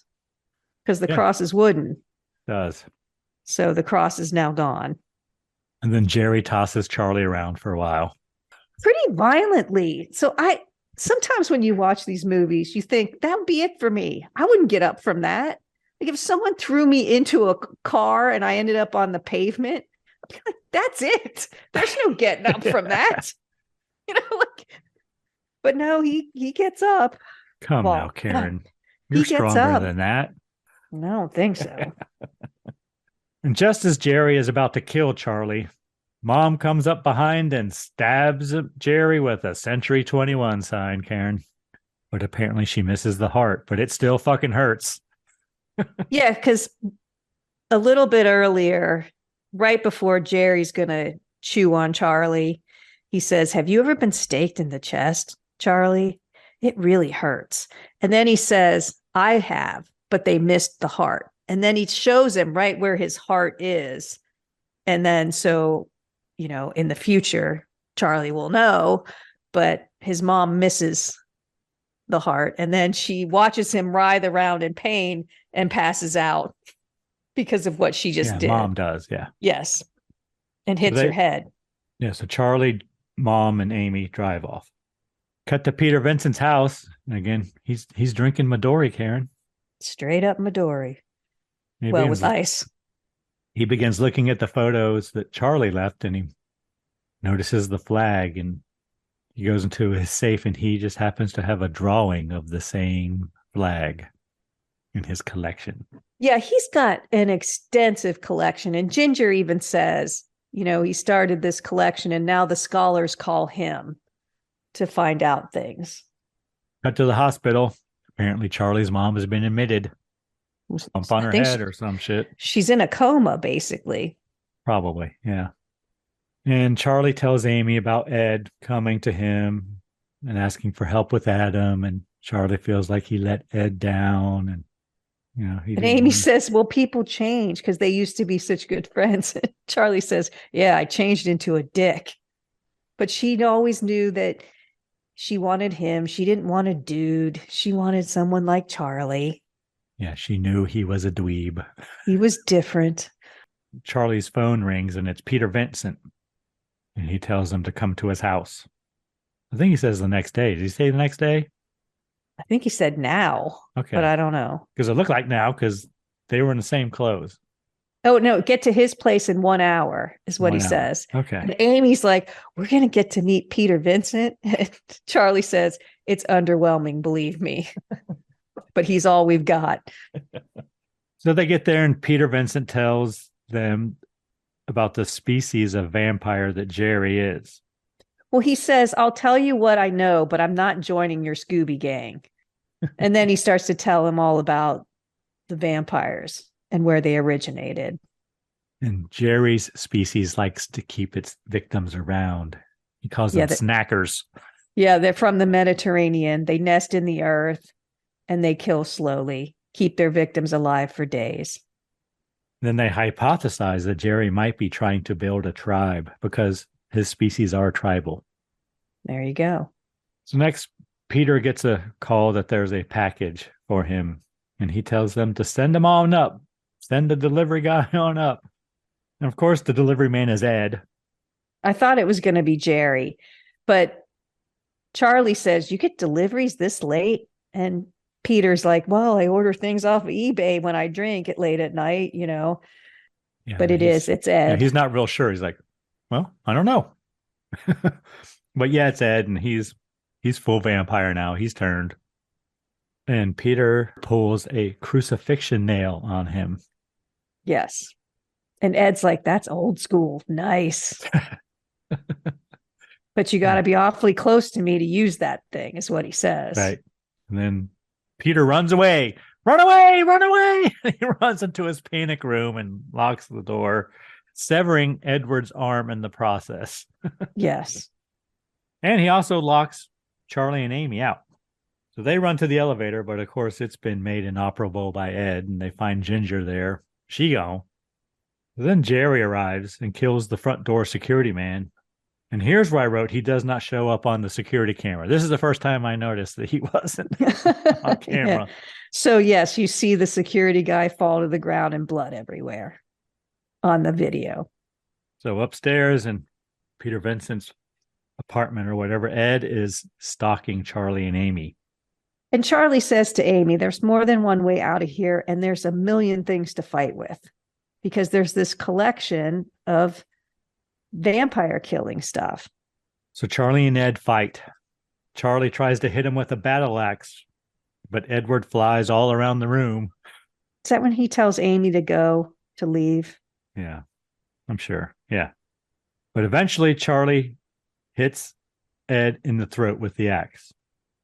because the cross is wooden. It does. So the cross is now gone. And then Jerry tosses Charley around for a while. Pretty violently. So sometimes when you watch these movies, you think that would be it for me. I wouldn't get up from that. Like if someone threw me into a car and I ended up on the pavement, I'd be like, that's it. There's no getting up from that. But no, he gets up. Come now, Karen. You're stronger than that. I don't think so. And just as Jerry is about to kill Charley, Mom comes up behind and stabs Jerry with a Century 21 sign, Karen. But apparently she misses the heart, but it still fucking hurts. Yeah, because a little bit earlier, right before Jerry's going to chew on Charley, he says, have you ever been staked in the chest, Charley? It really hurts. And then he says, I have, but they missed the heart. And then he shows him right where his heart is. And then in the future, Charley will know, but his mom misses the heart. And then she watches him writhe around in pain and passes out because of what she just did. Mom does, yeah. Yes. And hits her head. Yeah, so Charley, Mom, and Amy drive off. Cut to Peter Vincent's house. And again, he's drinking Midori, Karen. Straight up Midori. With ice. He begins looking at the photos that Charley left, and he notices the flag, and he goes into his safe, and he just happens to have a drawing of the same flag in his collection. Yeah, he's got an extensive collection. And Ginger even says, he started this collection, and now the scholars call him to find out things. Cut to the hospital. Apparently, Charley's mom has been admitted. Bump on her head or some shit. She's in a coma, basically. Probably, yeah. And Charley tells Amy about Ed coming to him and asking for help with Adam. And Charley feels like he let Ed down. And, and Amy says, well, people change because they used to be such good friends. Charley says, yeah, I changed into a dick. But she always knew that she wanted him. She didn't want a dude. She wanted someone like Charley. Yeah, she knew he was a dweeb. He was different. Charley's phone rings, and it's Peter Vincent. And he tells them to come to his house. I think he says the next day. Did he say the next day? I think he said now. Okay. But I don't know. Because it looked like now, because they were in the same clothes. Oh, no, get to his place in 1 hour is what he says. Okay. And Amy's like, we're going to get to meet Peter Vincent. And Charley says, it's underwhelming, believe me. But he's all we've got. So they get there, and Peter Vincent tells them about the species of vampire that Jerry is. Well, he says, I'll tell you what I know, but I'm not joining your Scooby gang. And then he starts to tell him all about the vampires and where they originated. And Jerry's species likes to keep its victims around. He calls them snackers. Yeah, they're from the Mediterranean. They nest in the earth. And they kill slowly, keep their victims alive for days. Then they hypothesize that Jerry might be trying to build a tribe because his species are tribal. There you go. So next, Peter gets a call that there's a package for him, and he tells them to send him on up. Send the delivery guy on up. And of course, the delivery man is Ed. I thought it was going to be Jerry, but Charley says, you get deliveries this late? And Peter's like, well, I order things off of eBay when I drink it late at night, Yeah, but it's Ed. Yeah, he's not real sure. He's like, well, I don't know. But yeah, it's Ed, and he's He's full vampire now. He's turned. And Peter pulls a crucifixion nail on him. Yes. And Ed's like, that's old school. Nice. But you got to be awfully close to me to use that thing, is what he says. Right. And then Peter runs away. Run away, run away. He runs into his panic room and locks the door, severing Edward's arm in the process. Yes. And he also locks Charley and Amy out. So they run to the elevator, but of course it's been made inoperable by Ed, and they find Ginger there. She gone. Then Jerry arrives and kills the front door security man. And here's where I wrote, he does not show up on the security camera. This is the first time I noticed that he wasn't on camera. Yeah. So, yes, you see the security guy fall to the ground and blood everywhere on the video. So upstairs in Peter Vincent's apartment or whatever, Ed is stalking Charley and Amy. And Charley says to Amy, there's more than one way out of here, and there's a million things to fight with, because there's this collection of vampire killing stuff. So Charley and Ed fight. Charley tries to hit him with a battle axe, but Edward flies all around the room. Is that when he tells Amy to leave? Yeah, I'm sure. Yeah. But eventually Charley hits Ed in the throat with the axe.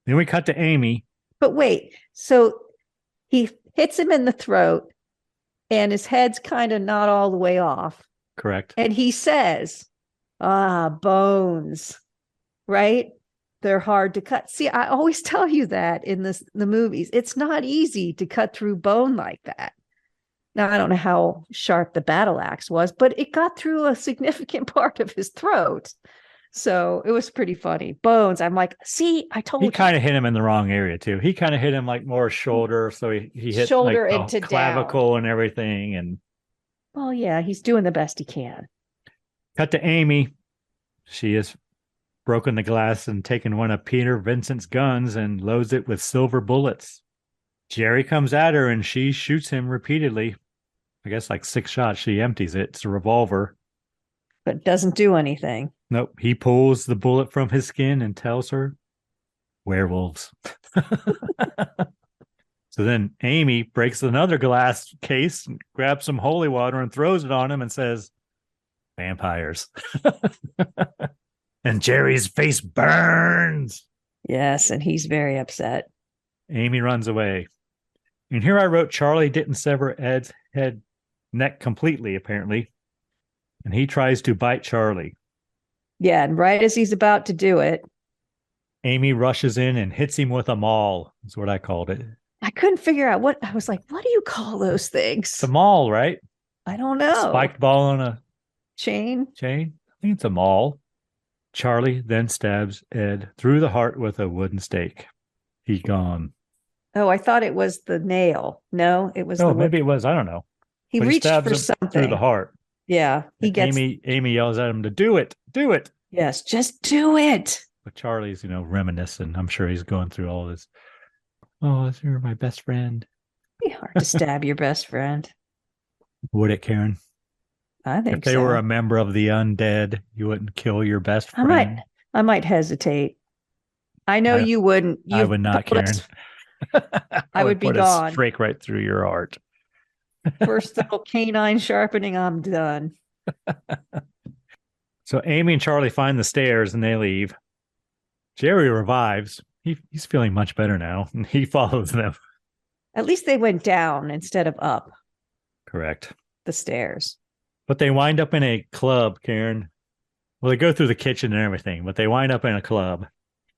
Then we cut to Amy. But wait, so he hits him in the throat and his head's kind of not all the way off. Correct. And he says, bones, right? They're hard to cut. See, I always tell you that in the movies. It's not easy to cut through bone like that. Now, I don't know how sharp the battle axe was, but it got through a significant part of his throat. So it was pretty funny. Bones. I'm like, see, I told you. He kind of hit him in the wrong area too. He kind of hit him like more shoulder. So he hit shoulder like into clavicle down. And everything. And well, yeah, he's doing the best he can. cut to Amy. She has broken the glass and taken one of Peter Vincent's guns and loads it with silver bullets. Jerry comes at her and she shoots him repeatedly. I guess like 6 shots. She empties it. It's a revolver. But doesn't do anything. Nope. He pulls the bullet from his skin and tells her, werewolves. So then Amy breaks another glass case and grabs some holy water and throws it on him and says, vampires. And Jerry's face burns. Yes, and he's very upset. Amy runs away. And here I wrote, Charley didn't sever Ed's neck completely, apparently. And he tries to bite Charley. Yeah, and right as he's about to do it, Amy rushes in and hits him with a maul. That's what I called it. I couldn't figure out what, I was like, what do you call those things? It's a maul, right? I don't know. Spiked ball on a chain? I think it's a maul. Charley then stabs Ed through the heart with a wooden stake. He's gone. Oh, I thought it was the nail. No, it was maybe it was. I don't know. He But reached stabs for him something. through the heart. Yeah, he And gets. Amy yells at him to do it. Do it. Yes, just do it. But Charley's, reminiscing. I'm sure he's going through all this. Oh, you're my best friend. It'd be hard to stab your best friend. Would it, Karen? I think if they so. were a member of the undead, you wouldn't kill your best friend. I might hesitate. I know you wouldn't. I would not, Karen. I would be put gone. A strike right through your heart. First little canine sharpening, I'm done. So Amy and Charley find the stairs and they leave. Jerry revives. He's feeling much better now, and he follows them. At least they went down instead of up Correct. the stairs. But they wind up in a club, Karen. Well, they go through the kitchen and everything, but they wind up in a club.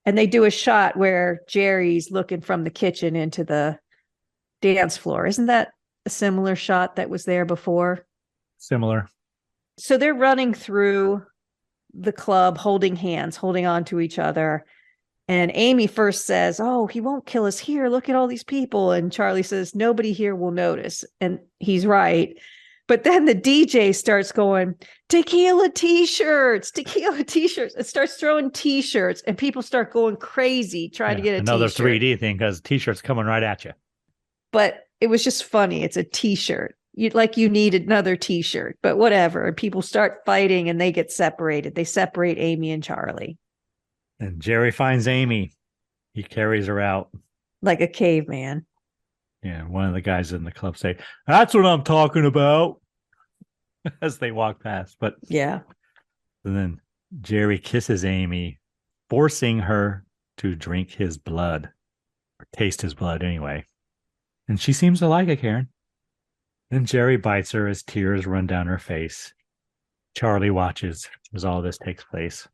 And they do a shot where Jerry's looking from the kitchen into the dance floor. Isn't that a similar shot that was there before? Similar. So they're running through the club, holding hands, holding on to each other. And Amy first says, oh, he won't kill us here. Look at all these people. And Charley says, nobody here will notice. And he's right. But then the DJ starts going, tequila t-shirts. It starts throwing t-shirts and people start going crazy trying to get another t-shirt. 3D thing because t-shirt's coming right at you. But it was just funny. It's a t-shirt. You need another t-shirt, but whatever. And people start fighting and they get separated. They separate Amy and Charley. And Jerry finds Amy. He carries her out. Like a caveman. Yeah, one of the guys in the club say, "That's what I'm talking about," as they walk past. But Yeah. and then Jerry kisses Amy, forcing her to drink his blood, or taste his blood anyway. And she seems to like it, Karen. Then Jerry bites her as tears run down her face. Charley watches as all this takes place.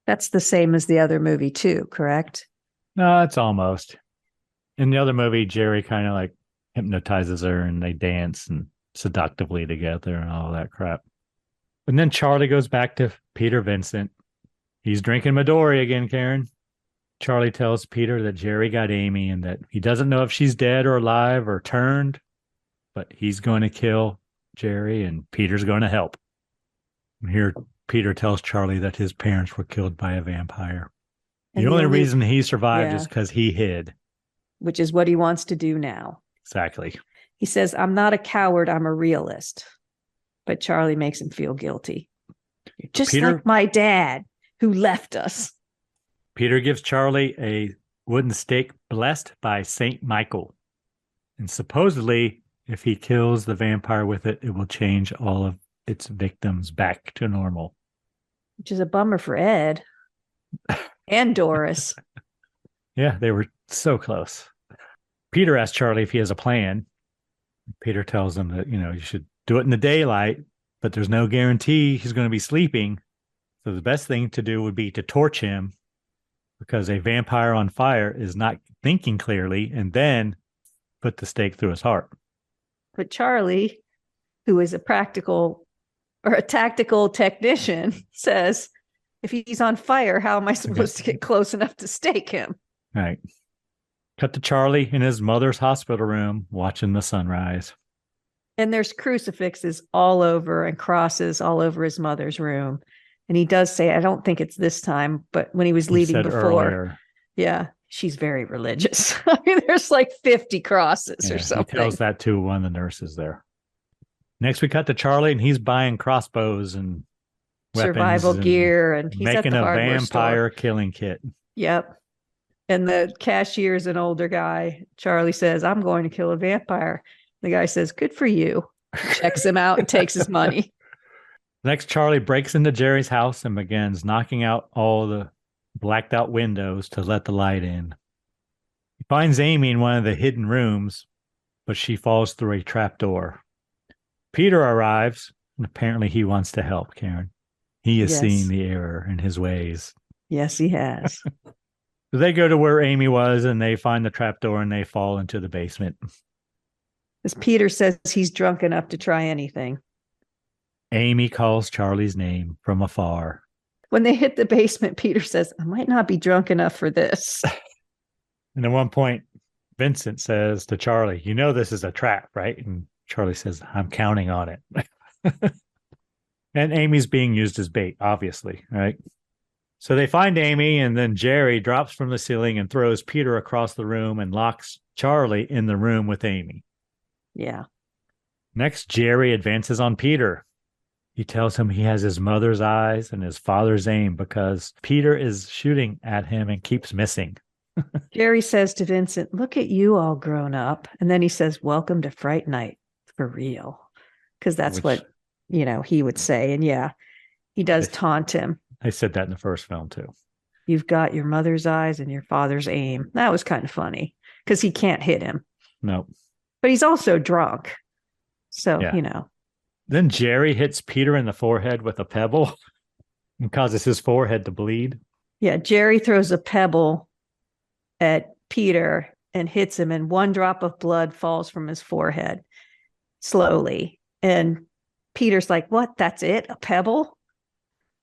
That's the same as the other movie too, correct? No, it's almost. In the other movie, Jerry kind of like hypnotizes her and they dance and seductively together and all that crap. And then Charley goes back to Peter Vincent. He's drinking Midori again, Karen. Charley tells Peter that Jerry got Amy and that he doesn't know if she's dead or alive or turned, but he's going to kill Jerry and Peter's going to help. And here Peter tells Charley that his parents were killed by a vampire. The only reason he survived is because he hid. Which is what he wants to do now. Exactly. He says, I'm not a coward, I'm a realist. But Charley makes him feel guilty. You're just like my dad who left us. Peter gives Charley a wooden stake blessed by Saint Michael. And supposedly, if he kills the vampire with it, it will change all of its victims back to normal. Which is a bummer for Ed and Doris. Yeah, they were so close. Peter asks Charley if he has a plan. Peter tells him that, you should do it in the daylight, but there's no guarantee he's going to be sleeping. So the best thing to do would be to torch him, because a vampire on fire is not thinking clearly, and then put the stake through his heart. But Charley, who is a tactical technician, says, if he's on fire, how am I supposed to get close enough to stake him? Right. Cut to Charley in his mother's hospital room watching the sunrise. And there's crucifixes all over and crosses all over his mother's room. And he does say, I don't think it's this time, but when he was leaving before, yeah, she's very religious. I mean, there's like 50 crosses or something. He tells that to one of the nurses there. Next, we cut to Charley, and he's buying crossbows and survival gear, and he's making at the a vampire store. Killing kit. Yep. And the cashier's an older guy. Charley says, I'm going to kill a vampire. The guy says, good for you. Checks him out and takes his money. Next, Charley breaks into Jerry's house and begins knocking out all the blacked out windows to let the light in. He finds Amy in one of the hidden rooms, but she falls through a trapdoor. Peter arrives, and apparently he wants to help, Karen. He has seen the error in his ways. Yes, he has. So they go to where Amy was, and they find the trapdoor, and they fall into the basement. As Peter says he's drunk enough to try anything. Amy calls Charley's name from afar. When they hit the basement, Peter says, I might not be drunk enough for this. And at one point, Vincent says to Charley, you know this is a trap, right? And Charley says, I'm counting on it. And Amy's being used as bait, obviously, right? So they find Amy, and then Jerry drops from the ceiling and throws Peter across the room and locks Charley in the room with Amy. Yeah. Next, Jerry advances on Peter. He tells him he has his mother's eyes and his father's aim because Peter is shooting at him and keeps missing. Jerry says to Vincent, look at you all grown up. And then he says, welcome to Fright Night for real. Because that's what, he would say. And yeah, he does taunt him. I said that in the first film too. You've got your mother's eyes and your father's aim. That was kind of funny because he can't hit him. No. But he's also drunk. So, Then Jerry hits Peter in the forehead with a pebble and causes his forehead to bleed. Yeah, Jerry throws a pebble at Peter and hits him, and one drop of blood falls from his forehead slowly. And Peter's like, what? That's it? A pebble?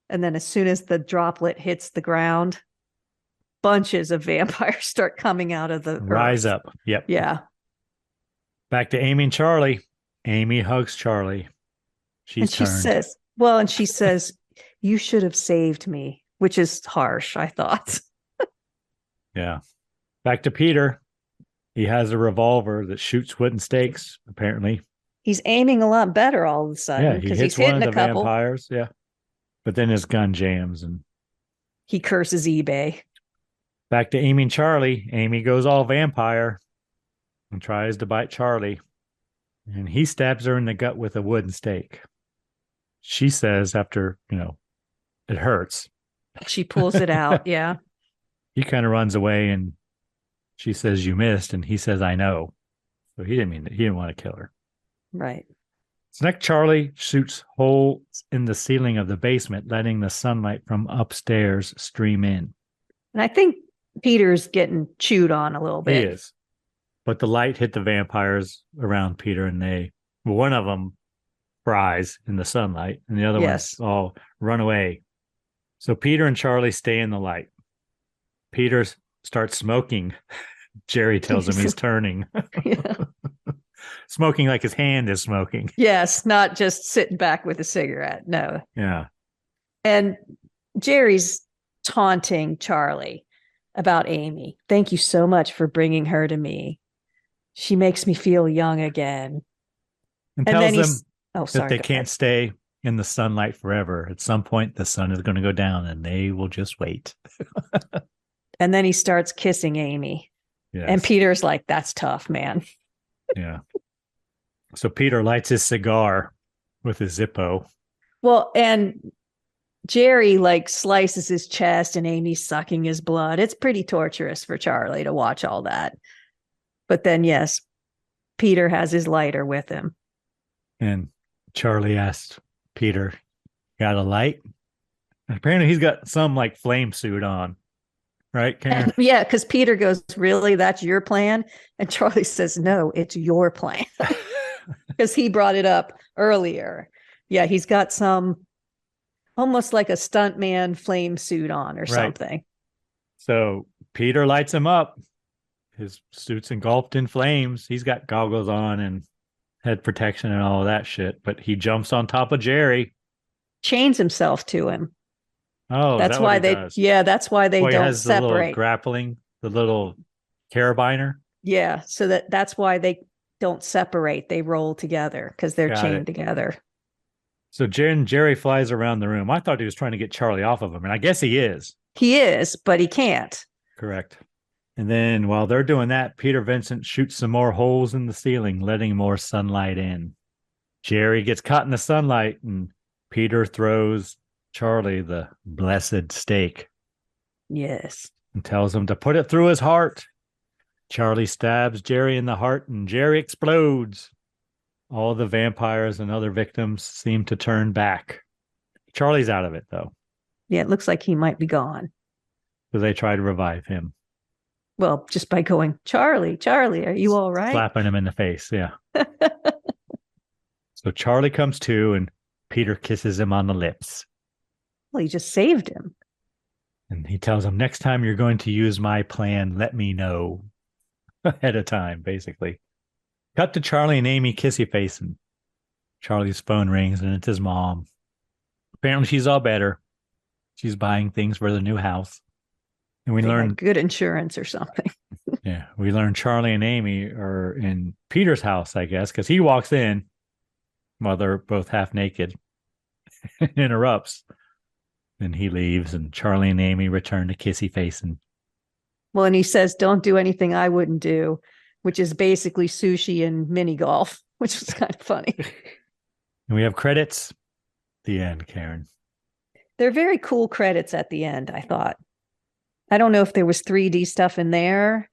And then as soon as the droplet hits the ground, bunches of vampires start coming out of the Rise earth. up. Yep. Yeah. Back to Amy and Charley. Amy hugs Charley. She says, you should have saved me, which is harsh, I thought. Yeah. Back to Peter. He has a revolver that shoots wooden stakes, apparently. He's aiming a lot better all of a sudden because he's hitting a couple. Vampires. Yeah. But then his gun jams and He curses eBay. Back to Amy and Charlie. Amy goes all vampire and tries to bite Charlie. And he stabs her in the gut with a wooden stake. She says after, it hurts. She pulls it out. Yeah. He kind of runs away and she says, you missed. And he says, I know. So he didn't want to kill her. Right. So next, Charlie shoots holes in the ceiling of the basement, letting the sunlight from upstairs stream in. And I think Peter's getting chewed on a little bit. He is. But the light hit the vampires around Peter, and one of them fries in the sunlight, and the other ones all run away. So Peter and Charlie stay in the light. Peter starts smoking. Jerry tells him he's turning. Yeah. Smoking like his hand is smoking. Yes, not just sitting back with a cigarette. No. Yeah. And Jerry's taunting Charlie about Amy. Thank you so much for bringing her to me. She makes me feel young again. And tells them that they can't stay in the sunlight forever. At some point, the sun is going to go down and they will just wait. And then he starts kissing Amy. Yes. And Peter's like, that's tough, man. Yeah. So Peter lights his cigar with his Zippo. Well, and Jerry slices his chest and Amy's sucking his blood. It's pretty torturous for Charlie to watch all that. But then, yes, Peter has his lighter with him. And Charlie asked Peter, got a light? And apparently he's got some flame suit on. Right, Karen? Yeah, because Peter goes, really? That's your plan? And Charlie says, no, it's your plan. Because he brought it up earlier. Yeah, he's got some almost like a stuntman flame suit on or something. So Peter lights him up. His suit's engulfed in flames. He's got goggles on and head protection and all of that shit. But he jumps on top of Jerry. Chains himself to him. Oh, that's why does? That's why they don't has separate. The little grappling, the little carabiner. Yeah, so that's why they don't separate. They roll together because they're chained together. So Jerry flies around the room. I thought he was trying to get Charlie off of him, and I guess he is. He is, but he can't. Correct. And then while they're doing that, Peter Vincent shoots some more holes in the ceiling, letting more sunlight in. Jerry gets caught in the sunlight, and Peter throws Charlie the blessed stake. Yes. And tells him to put it through his heart. Charlie stabs Jerry in the heart and Jerry explodes. All the vampires and other victims seem to turn back. Charlie's out of it, though. Yeah, it looks like he might be gone. So they try to revive him. Well, just by going, Charlie, are you all right? Slapping him in the face, yeah. So Charlie comes to and Peter kisses him on the lips. Well, he just saved him. And he tells him, next time you're going to use my plan, let me know ahead of time, basically. Cut to Charlie and Amy kissy facing. Charlie's phone rings and it's his mom. Apparently she's all better. She's buying things for the new house. And we learn good insurance or something. Yeah, we learn Charlie and Amy are in Peter's house, I guess, because he walks in while they're both half naked. Interrupts. Then he leaves and Charlie and Amy return to kissy facing. Well, and he says, don't do anything I wouldn't do, which is basically sushi and mini golf, which was kind of funny. And we have credits. The end, Karen. They're very cool credits at the end, I thought. I don't know if there was 3D stuff in there,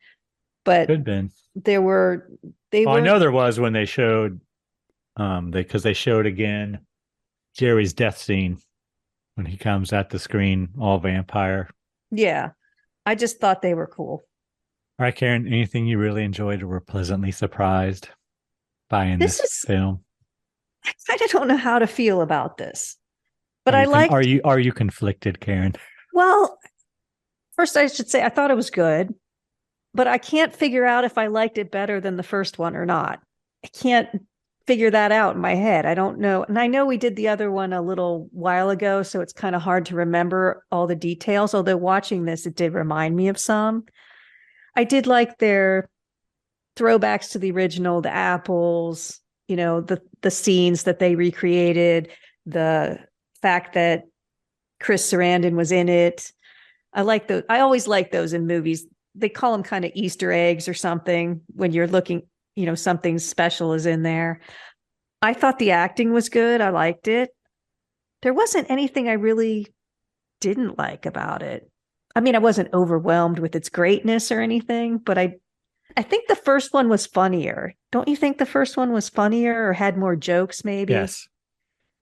but could have been. There were. I know there was when they showed, because they showed again Jerry's death scene when he comes at the screen all vampire. Yeah, I just thought they were cool. All right, Karen, anything you really enjoyed or were pleasantly surprised by in this film? I kind of don't know how to feel about this, but I like. Are you conflicted, Karen? Well, first I should say I thought it was good, but I can't figure out if I liked it better than the first one or not. I can't figure that out in my head. I don't know. And I know we did the other one a little while ago, so it's kind of hard to remember all the details. Although watching this, it did remind me of some. I did like their throwbacks to the original, the apples, the scenes that they recreated, the fact that Chris Sarandon was in it. I like those. I always like those in movies. They call them kind of Easter eggs or something when you're looking, something special is in there. I thought the acting was good. I liked it. There wasn't anything I really didn't like about it. I mean, I wasn't overwhelmed with its greatness or anything, but I think the first one was funnier. Don't you think the first one was funnier or had more jokes maybe? Yes.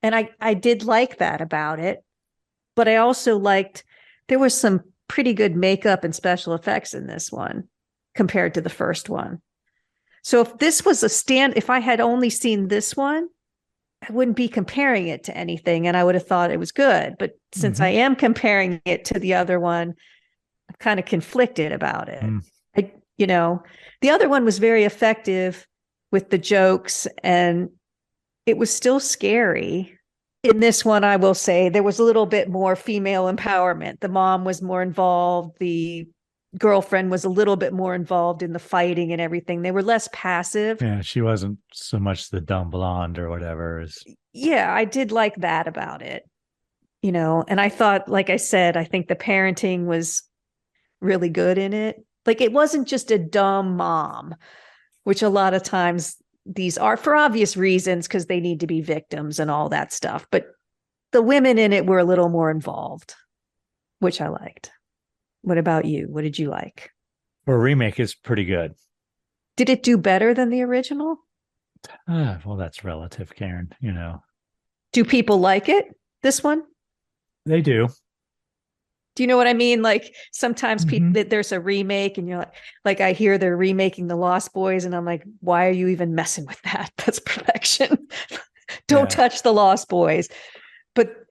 And I did like that about it. But I also liked there was some pretty good makeup and special effects in this one compared to the first one. So if this was if I had only seen this one, I wouldn't be comparing it to anything and I would have thought it was good. But since I am comparing it to the other one, I'm kind of conflicted about it. The other one was very effective with the jokes and it was still scary. In this one, I will say there was a little bit more female empowerment. The mom was more involved. The girlfriend was a little bit more involved in the fighting and everything. They were less passive. Yeah, she wasn't so much the dumb blonde or whatever. Yeah, I did like that about it. And I thought, like I said, I think the parenting was really good in it. Like it wasn't just a dumb mom, which a lot of times these are for obvious reasons because they need to be victims and all that stuff. But the women in it were a little more involved, which I liked. What about you? What did you like? For a remake, it's pretty good. Did it do better than the original? Well, that's relative, Karen. Do people like it? This one? They do. Do you know what I mean? Like sometimes people, there's a remake and you're like, I hear they're remaking The Lost Boys. And I'm like, why are you even messing with that? That's perfection. Don't touch The Lost Boys.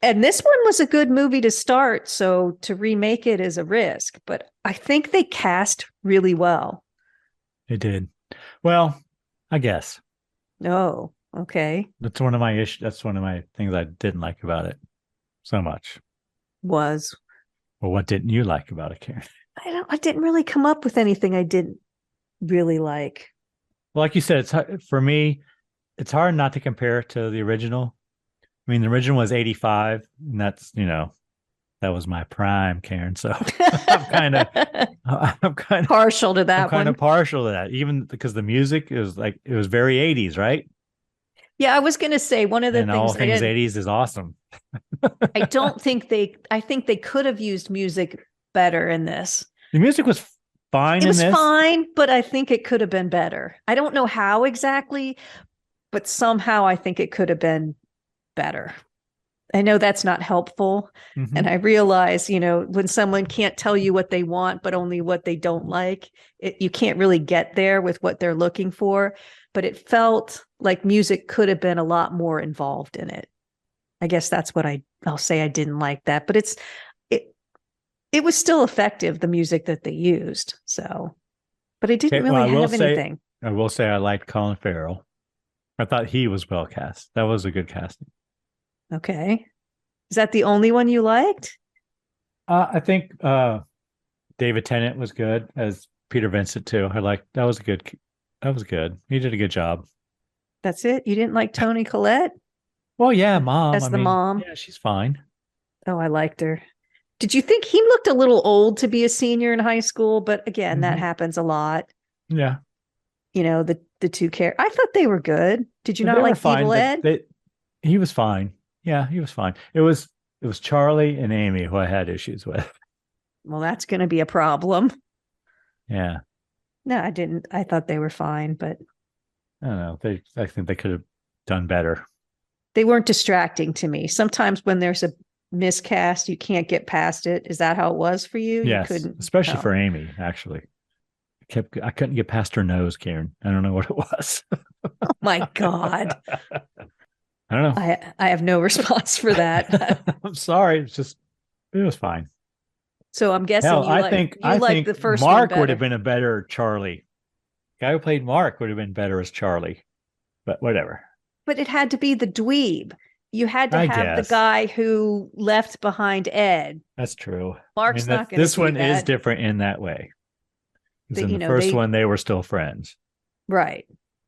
And this one was a good movie to start. So to remake it is a risk, but I think they cast really well. They did. Well, I guess. Oh, okay. That's one of my issues. That's one of my things I didn't like about it so much. Well, what didn't you like about it, Karen? I didn't really come up with anything I didn't really like. Well, like you said, for me, it's hard not to compare it to the original. I mean, the original was 85, and that's, that was my prime, Karen. So I'm kind of partial to that. I'm kind of partial to that, even because the music is it was very 80s, right? Yeah, I was going to say one of the all things 80s is awesome. I think they could have used music better in this. The music was fine. It was fine, but I think it could have been better. I don't know how exactly, but somehow I think it could have been better. I know that's not helpful. And I realize, when someone can't tell you what they want, but only what they don't like, you can't really get there with what they're looking for. But it felt like music could have been a lot more involved in it. I guess that's what I'll say. I didn't like that, but it was still effective, the music that they used. So, but it didn't really have anything. I will say I liked Colin Farrell. I thought he was well cast. That was a good casting. Okay. Is that the only one you liked? I think David Tennant was good as Peter Vincent too. That was good. He did a good job. That's it? You didn't like Toni Collette? Well, yeah, mom. That's the mom. Yeah, she's fine. Oh, I liked her. Did you think he looked a little old to be a senior in high school? But again, that happens a lot. Yeah. The two characters. I thought they were good. Did you not like Evil Ed? He was fine. Yeah, he was fine. It was Charley and Amy who I had issues with. Well, that's going to be a problem. Yeah. No, I didn't. I thought they were fine, but I don't know. I think they could have done better. They weren't distracting to me. Sometimes when there's a miscast, you can't get past it. Is that how it was for you? Yes, you couldn't, especially for Amy, actually. I couldn't get past her nose, Karen. I don't know what it was. Oh my God. I don't know. I have no response for that. I'm sorry. It was fine. So I'm guessing I think the first Mark one would have been a better Charley. The guy who played Mark would have been better as Charley, but whatever. But it had to be the dweeb. You had to have the guy who left behind Ed. That's true. Mark's not going to. This one is different in that way. In the first one, they were still friends. Right.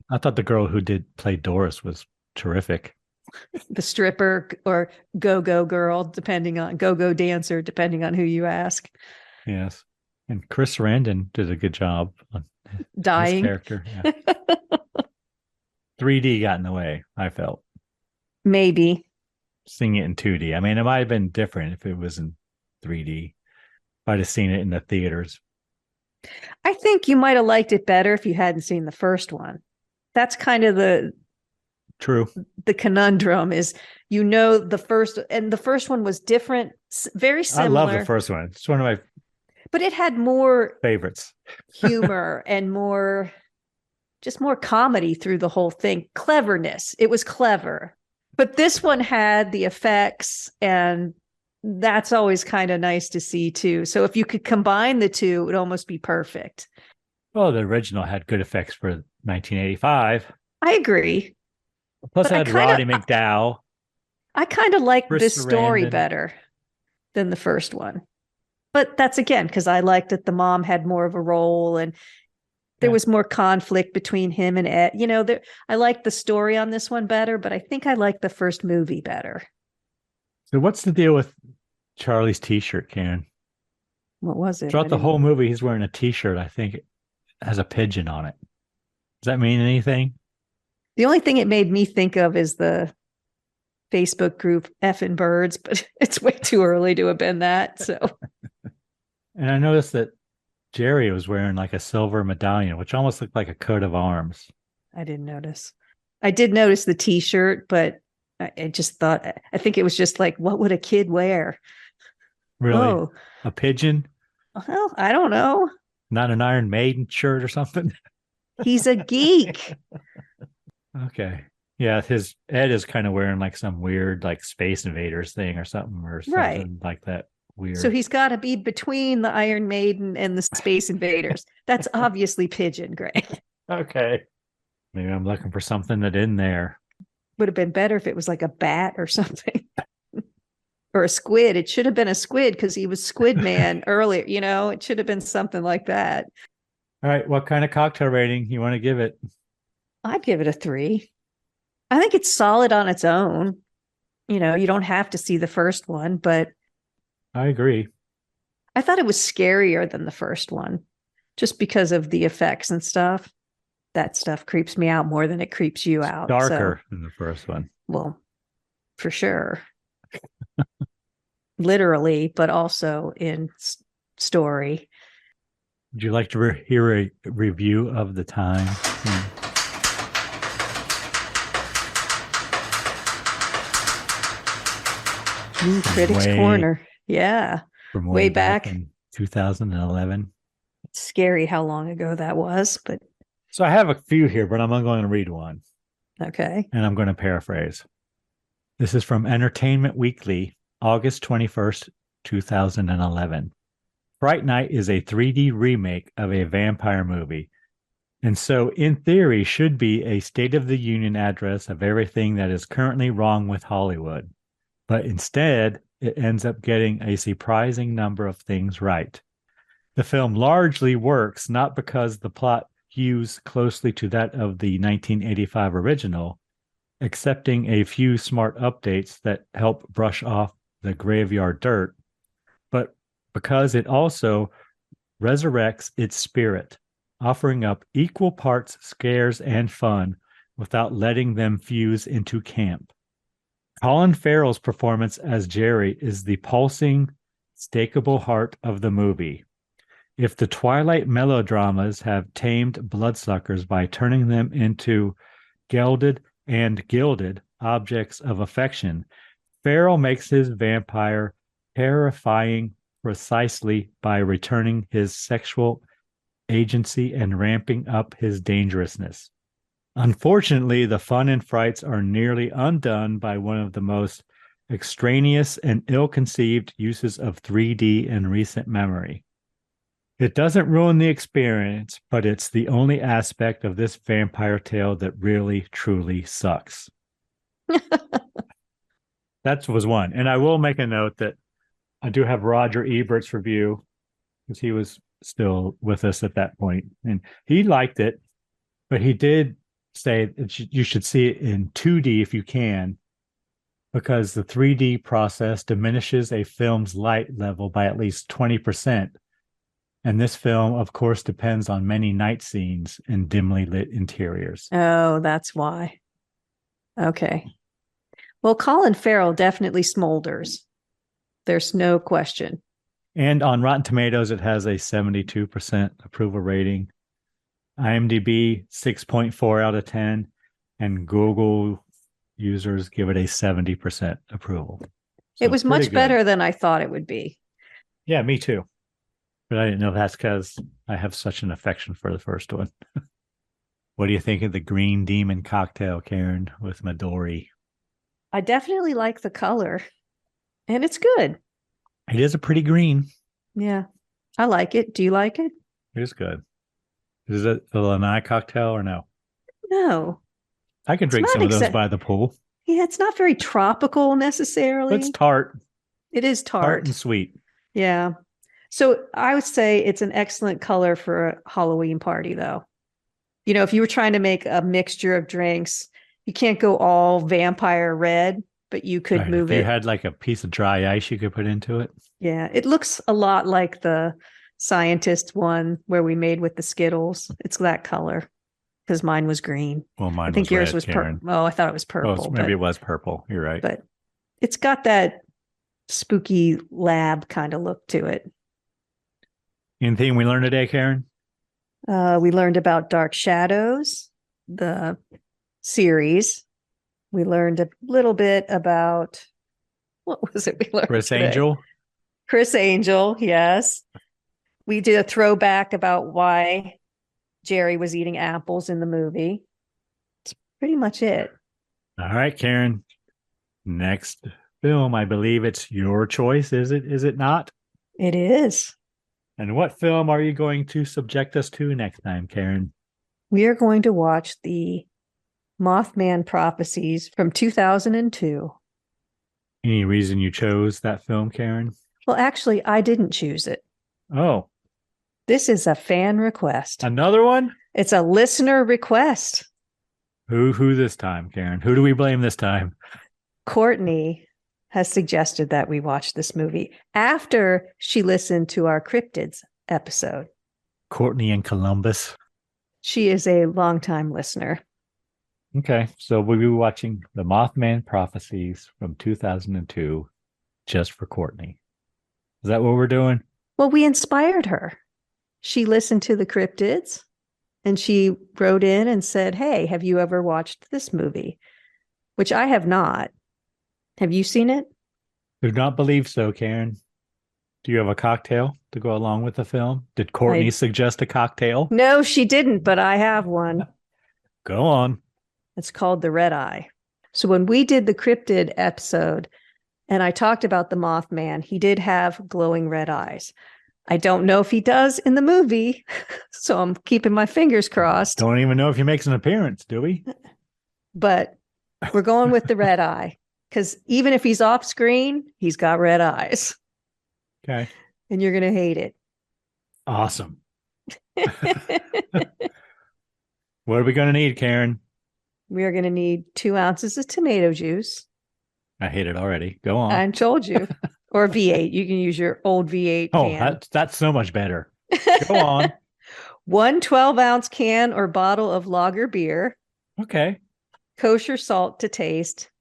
I thought the girl who play Doris was terrific. The stripper or go-go girl, go-go dancer, depending on who you ask. Yes. And Chris Sarandon did a good job on his Dying. character. Yeah. 3D got in the way, I felt. Maybe. Seeing it in 2D. I mean, it might have been different if it was in 3D. If I'd have seen it in the theaters. I think you might have liked it better if you hadn't seen the first one. That's kind of the conundrum is, the first one was different, very similar. I love the first one. It's one of my but it had more favorites. humor and more comedy through the whole thing. Cleverness. It was clever. But this one had the effects, and that's always kind of nice to see too. So if you could combine the two, it would almost be perfect. Well, the original had good effects for 1985. I agree. Plus, it had Roddy McDowall. I kind of like Chris this story Sarandon. better than the first one. But that's again because I liked that the mom had more of a role and there was more conflict between him and Ed. You know, I like the story on this one better, but I think I like the first movie better. So what's the deal with Charlie's t-shirt, Karen? What was it? Throughout the whole movie, he's wearing a t-shirt. I think it has a pigeon on it. Does that mean anything? The only thing it made me think of is the Facebook group Effin' Birds, but it's way too early to have been that. So, and I noticed that Jerry was wearing like a silver medallion, which almost looked like a coat of arms. I didn't notice. I did notice the t-shirt, but I just thought, I think it was just like, what would a kid wear? Really? Oh. A pigeon? Well, I don't know. Not an Iron Maiden shirt or something? He's a geek. Okay. Yeah, his Ed is kind of wearing like some weird like Space Invaders thing or something like that. Weird. So he's got to be between the Iron Maiden and the Space Invaders. That's obviously pigeon, Greg. Okay. Maybe I'm looking for something that in there. Would have been better if it was like a bat or something. Or a squid. It should have been a squid because he was Squid Man earlier. You know, it should have been something like that. All right. What kind of cocktail rating you want to give it? I'd give it a 3. I think it's solid on its own. You know, you don't have to see the first one, but I agree. I thought it was scarier than the first one just because of the effects and stuff. That stuff creeps me out more than it creeps you out. Darker than the first one. Well, for sure. Literally, but also in story. Would you like to hear a review of the time? Critics Corner. Yeah. From way back in 2011. It's scary how long ago that was, but. So I have a few here, but I'm going to read one. Okay. And I'm going to paraphrase. This is from Entertainment Weekly, August 21st, 2011. Fright Night is a 3D remake of a vampire movie, and so in theory should be a State of the Union address of everything that is currently wrong with Hollywood. But instead, it ends up getting a surprising number of things right. The film largely works not because the plot hews closely to that of the 1985 original, accepting a few smart updates that help brush off the graveyard dirt, but because it also resurrects its spirit, offering up equal parts scares and fun without letting them fuse into camp. Colin Farrell's performance as Jerry is the pulsing, stakeable heart of the movie. If the Twilight melodramas have tamed bloodsuckers by turning them into gelded and gilded objects of affection, Farrell makes his vampire terrifying precisely by returning his sexual agency and ramping up his dangerousness. Unfortunately, the fun and frights are nearly undone by one of the most extraneous and ill-conceived uses of 3D in recent memory. It doesn't ruin the experience, but it's the only aspect of this vampire tale that really, truly sucks. That was one. And I will make a note that I do have Roger Ebert's review because he was still with us at that point. And he liked it, but he did say that you should see it in 2D if you can, because the 3D process diminishes a film's light level by at least 20%, And this film, of course, depends on many night scenes and dimly lit interiors. Oh, that's why. Okay. Well, Colin Farrell definitely smolders. There's no question. And on Rotten Tomatoes, it has a 72% approval rating. IMDb, 6.4 out of 10. And Google users give it a 70% approval. So it was much better than I thought it would be. Yeah, me too. But I didn't know that's because I have such an affection for the first one. What do you think of the Green Demon cocktail, Karen, with Midori? I definitely like the color. And it's good. It is a pretty green. Yeah. I like it. Do you like it? It is good. Is it a lanai cocktail or no? No. I can drink some of those by the pool. Yeah, it's not very tropical necessarily. It's tart. It is tart. Tart and sweet. Yeah. So I would say it's an excellent color for a Halloween party, though. You know, if you were trying to make a mixture of drinks, you can't go all vampire red, but you could move it. If you had like a piece of dry ice you could put into it. Yeah, it looks a lot like the scientist one where we made with the Skittles. It's that color because mine was green. Well, mine I think was yours red, was purple. Oh, I thought it was purple. Oh, maybe it was purple. You're right. But it's got that spooky lab kind of look to it. Anything we learned today, Karen? We learned about Dark Shadows, the series. We learned a little bit about, what was it we learned Chris today? Angel. Chris Angel, yes. We did a throwback about why Jerry was eating apples in the movie. It's pretty much it. All right, Karen. Next film, I believe it's your choice, is it? Is it not? It is. And what film are you going to subject us to next time, Karen? We are going to watch the Mothman Prophecies from 2002. Any reason you chose that film, Karen? Well, actually, I didn't choose it. Oh. This is a fan request. Another one? It's a listener request. Who this time, Karen? Who do we blame this time? Courtney has suggested that we watch this movie after she listened to our cryptids episode. Courtney in Columbus. She is a longtime listener. Okay, so we'll be watching The Mothman Prophecies from 2002 just for Courtney. Is that what we're doing? Well, we inspired her. She listened to the cryptids and she wrote in and said, hey, have you ever watched this movie? Which I have not. Have you seen it? Do not believe so, Karen. Do you have a cocktail to go along with the film? Did Courtney suggest a cocktail? No, she didn't, but I have one. Go on. It's called the Red Eye. So when we did the cryptid episode and I talked about the Mothman, he did have glowing red eyes. I don't know if he does in the movie, so I'm keeping my fingers crossed. Don't even know if he makes an appearance, do we? But we're going with the red eye because even if he's off screen, he's got red eyes. Okay. And you're going to hate it. Awesome. What are we going to need, Karen? We are going to need 2 ounces of tomato juice. I hate it already. Go on. I told you. Or V8. You can use your old V8 can. Oh, that's so much better. Go on. 1 12-ounce can or bottle of lager beer. Okay. Kosher salt to taste.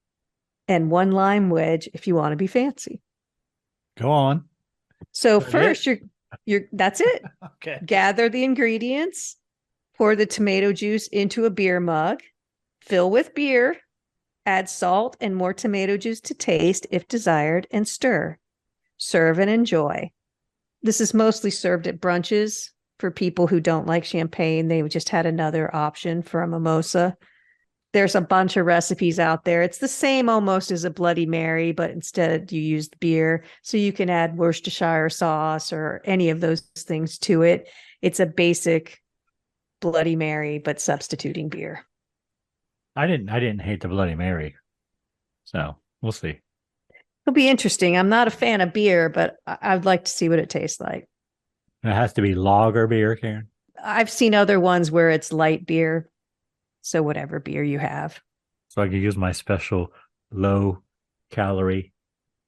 And 1 lime wedge if you want to be fancy. Go on. So first, that's it. Okay. Gather the ingredients. Pour the tomato juice into a beer mug. Fill with beer. Add salt and more tomato juice to taste if desired and stir. Serve and enjoy. This is mostly served at brunches for people who don't like champagne. They just had another option for a mimosa. There's a bunch of recipes out there. It's the same almost as a Bloody Mary, but instead you use beer. So you can add Worcestershire sauce or any of those things to it. It's a basic Bloody Mary, but substituting beer. I didn't hate the Bloody Mary. So we'll see. It'll be interesting. I'm not a fan of beer, but I'd like to see what it tastes like. It has to be lager beer, Karen. I've seen other ones where it's light beer. So whatever beer you have. So I can use my special low calorie,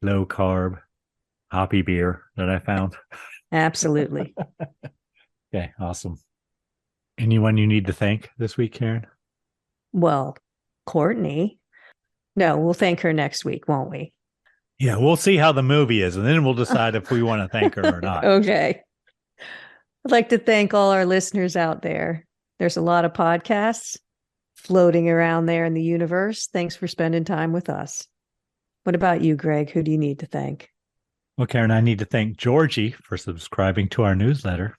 low carb, hoppy beer that I found. Absolutely. Okay, awesome. Anyone you need to thank this week, Karen? Well, Courtney. No, we'll thank her next week, won't we? Yeah, we'll see how the movie is, and then we'll decide if we want to thank her or not. Okay. I'd like to thank all our listeners out there. There's a lot of podcasts floating around there in the universe. Thanks for spending time with us. What about you, Greg? Who do you need to thank? Well, Karen, I need to thank Georgie for subscribing to our newsletter.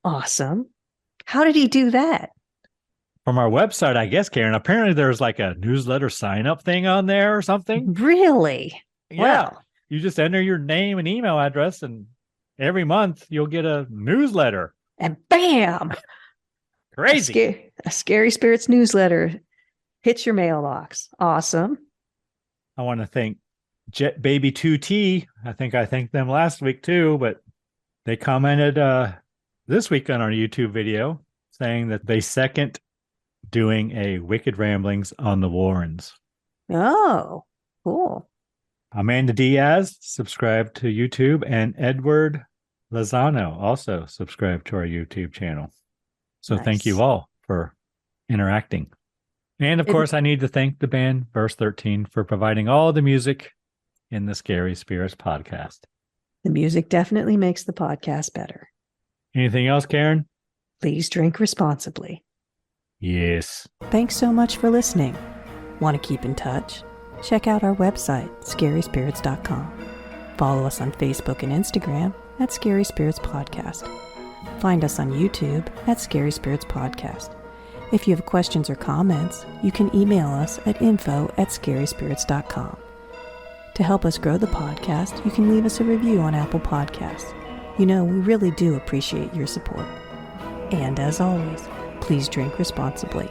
Awesome. How did he do that? From our website, I guess, Karen. Apparently there's like a newsletter sign-up thing on there or something. Really? Yeah. Wow. You just enter your name and email address, and every month you'll get a newsletter. And bam! Crazy. A Scary Spirits newsletter hits your mailbox. Awesome. I want to thank Jet Baby 2T. I think I thanked them last week too, but they commented this week on our YouTube video saying that they second doing a Wicked Ramblings on the Warrens. Oh, cool. Amanda Diaz subscribed to YouTube, and Edward Lozano also subscribed to our YouTube channel. So Nice. Thank you all for interacting. And of course, I need to thank the band Verse 13 for providing all the music in the Scary Spirits podcast. The music definitely makes the podcast better. Anything else, Karen? Please drink responsibly. Yes. Thanks so much for listening. Want to keep in touch? Check out our website, scaryspirits.com. Follow us on Facebook and Instagram at Scary Spirits Podcast. Find us on YouTube at Scary Spirits Podcast. If you have questions or comments, you can email us at info@scaryspirits.com. To help us grow the podcast, you can leave us a review on Apple Podcasts. You know, we really do appreciate your support. And as always, please drink responsibly.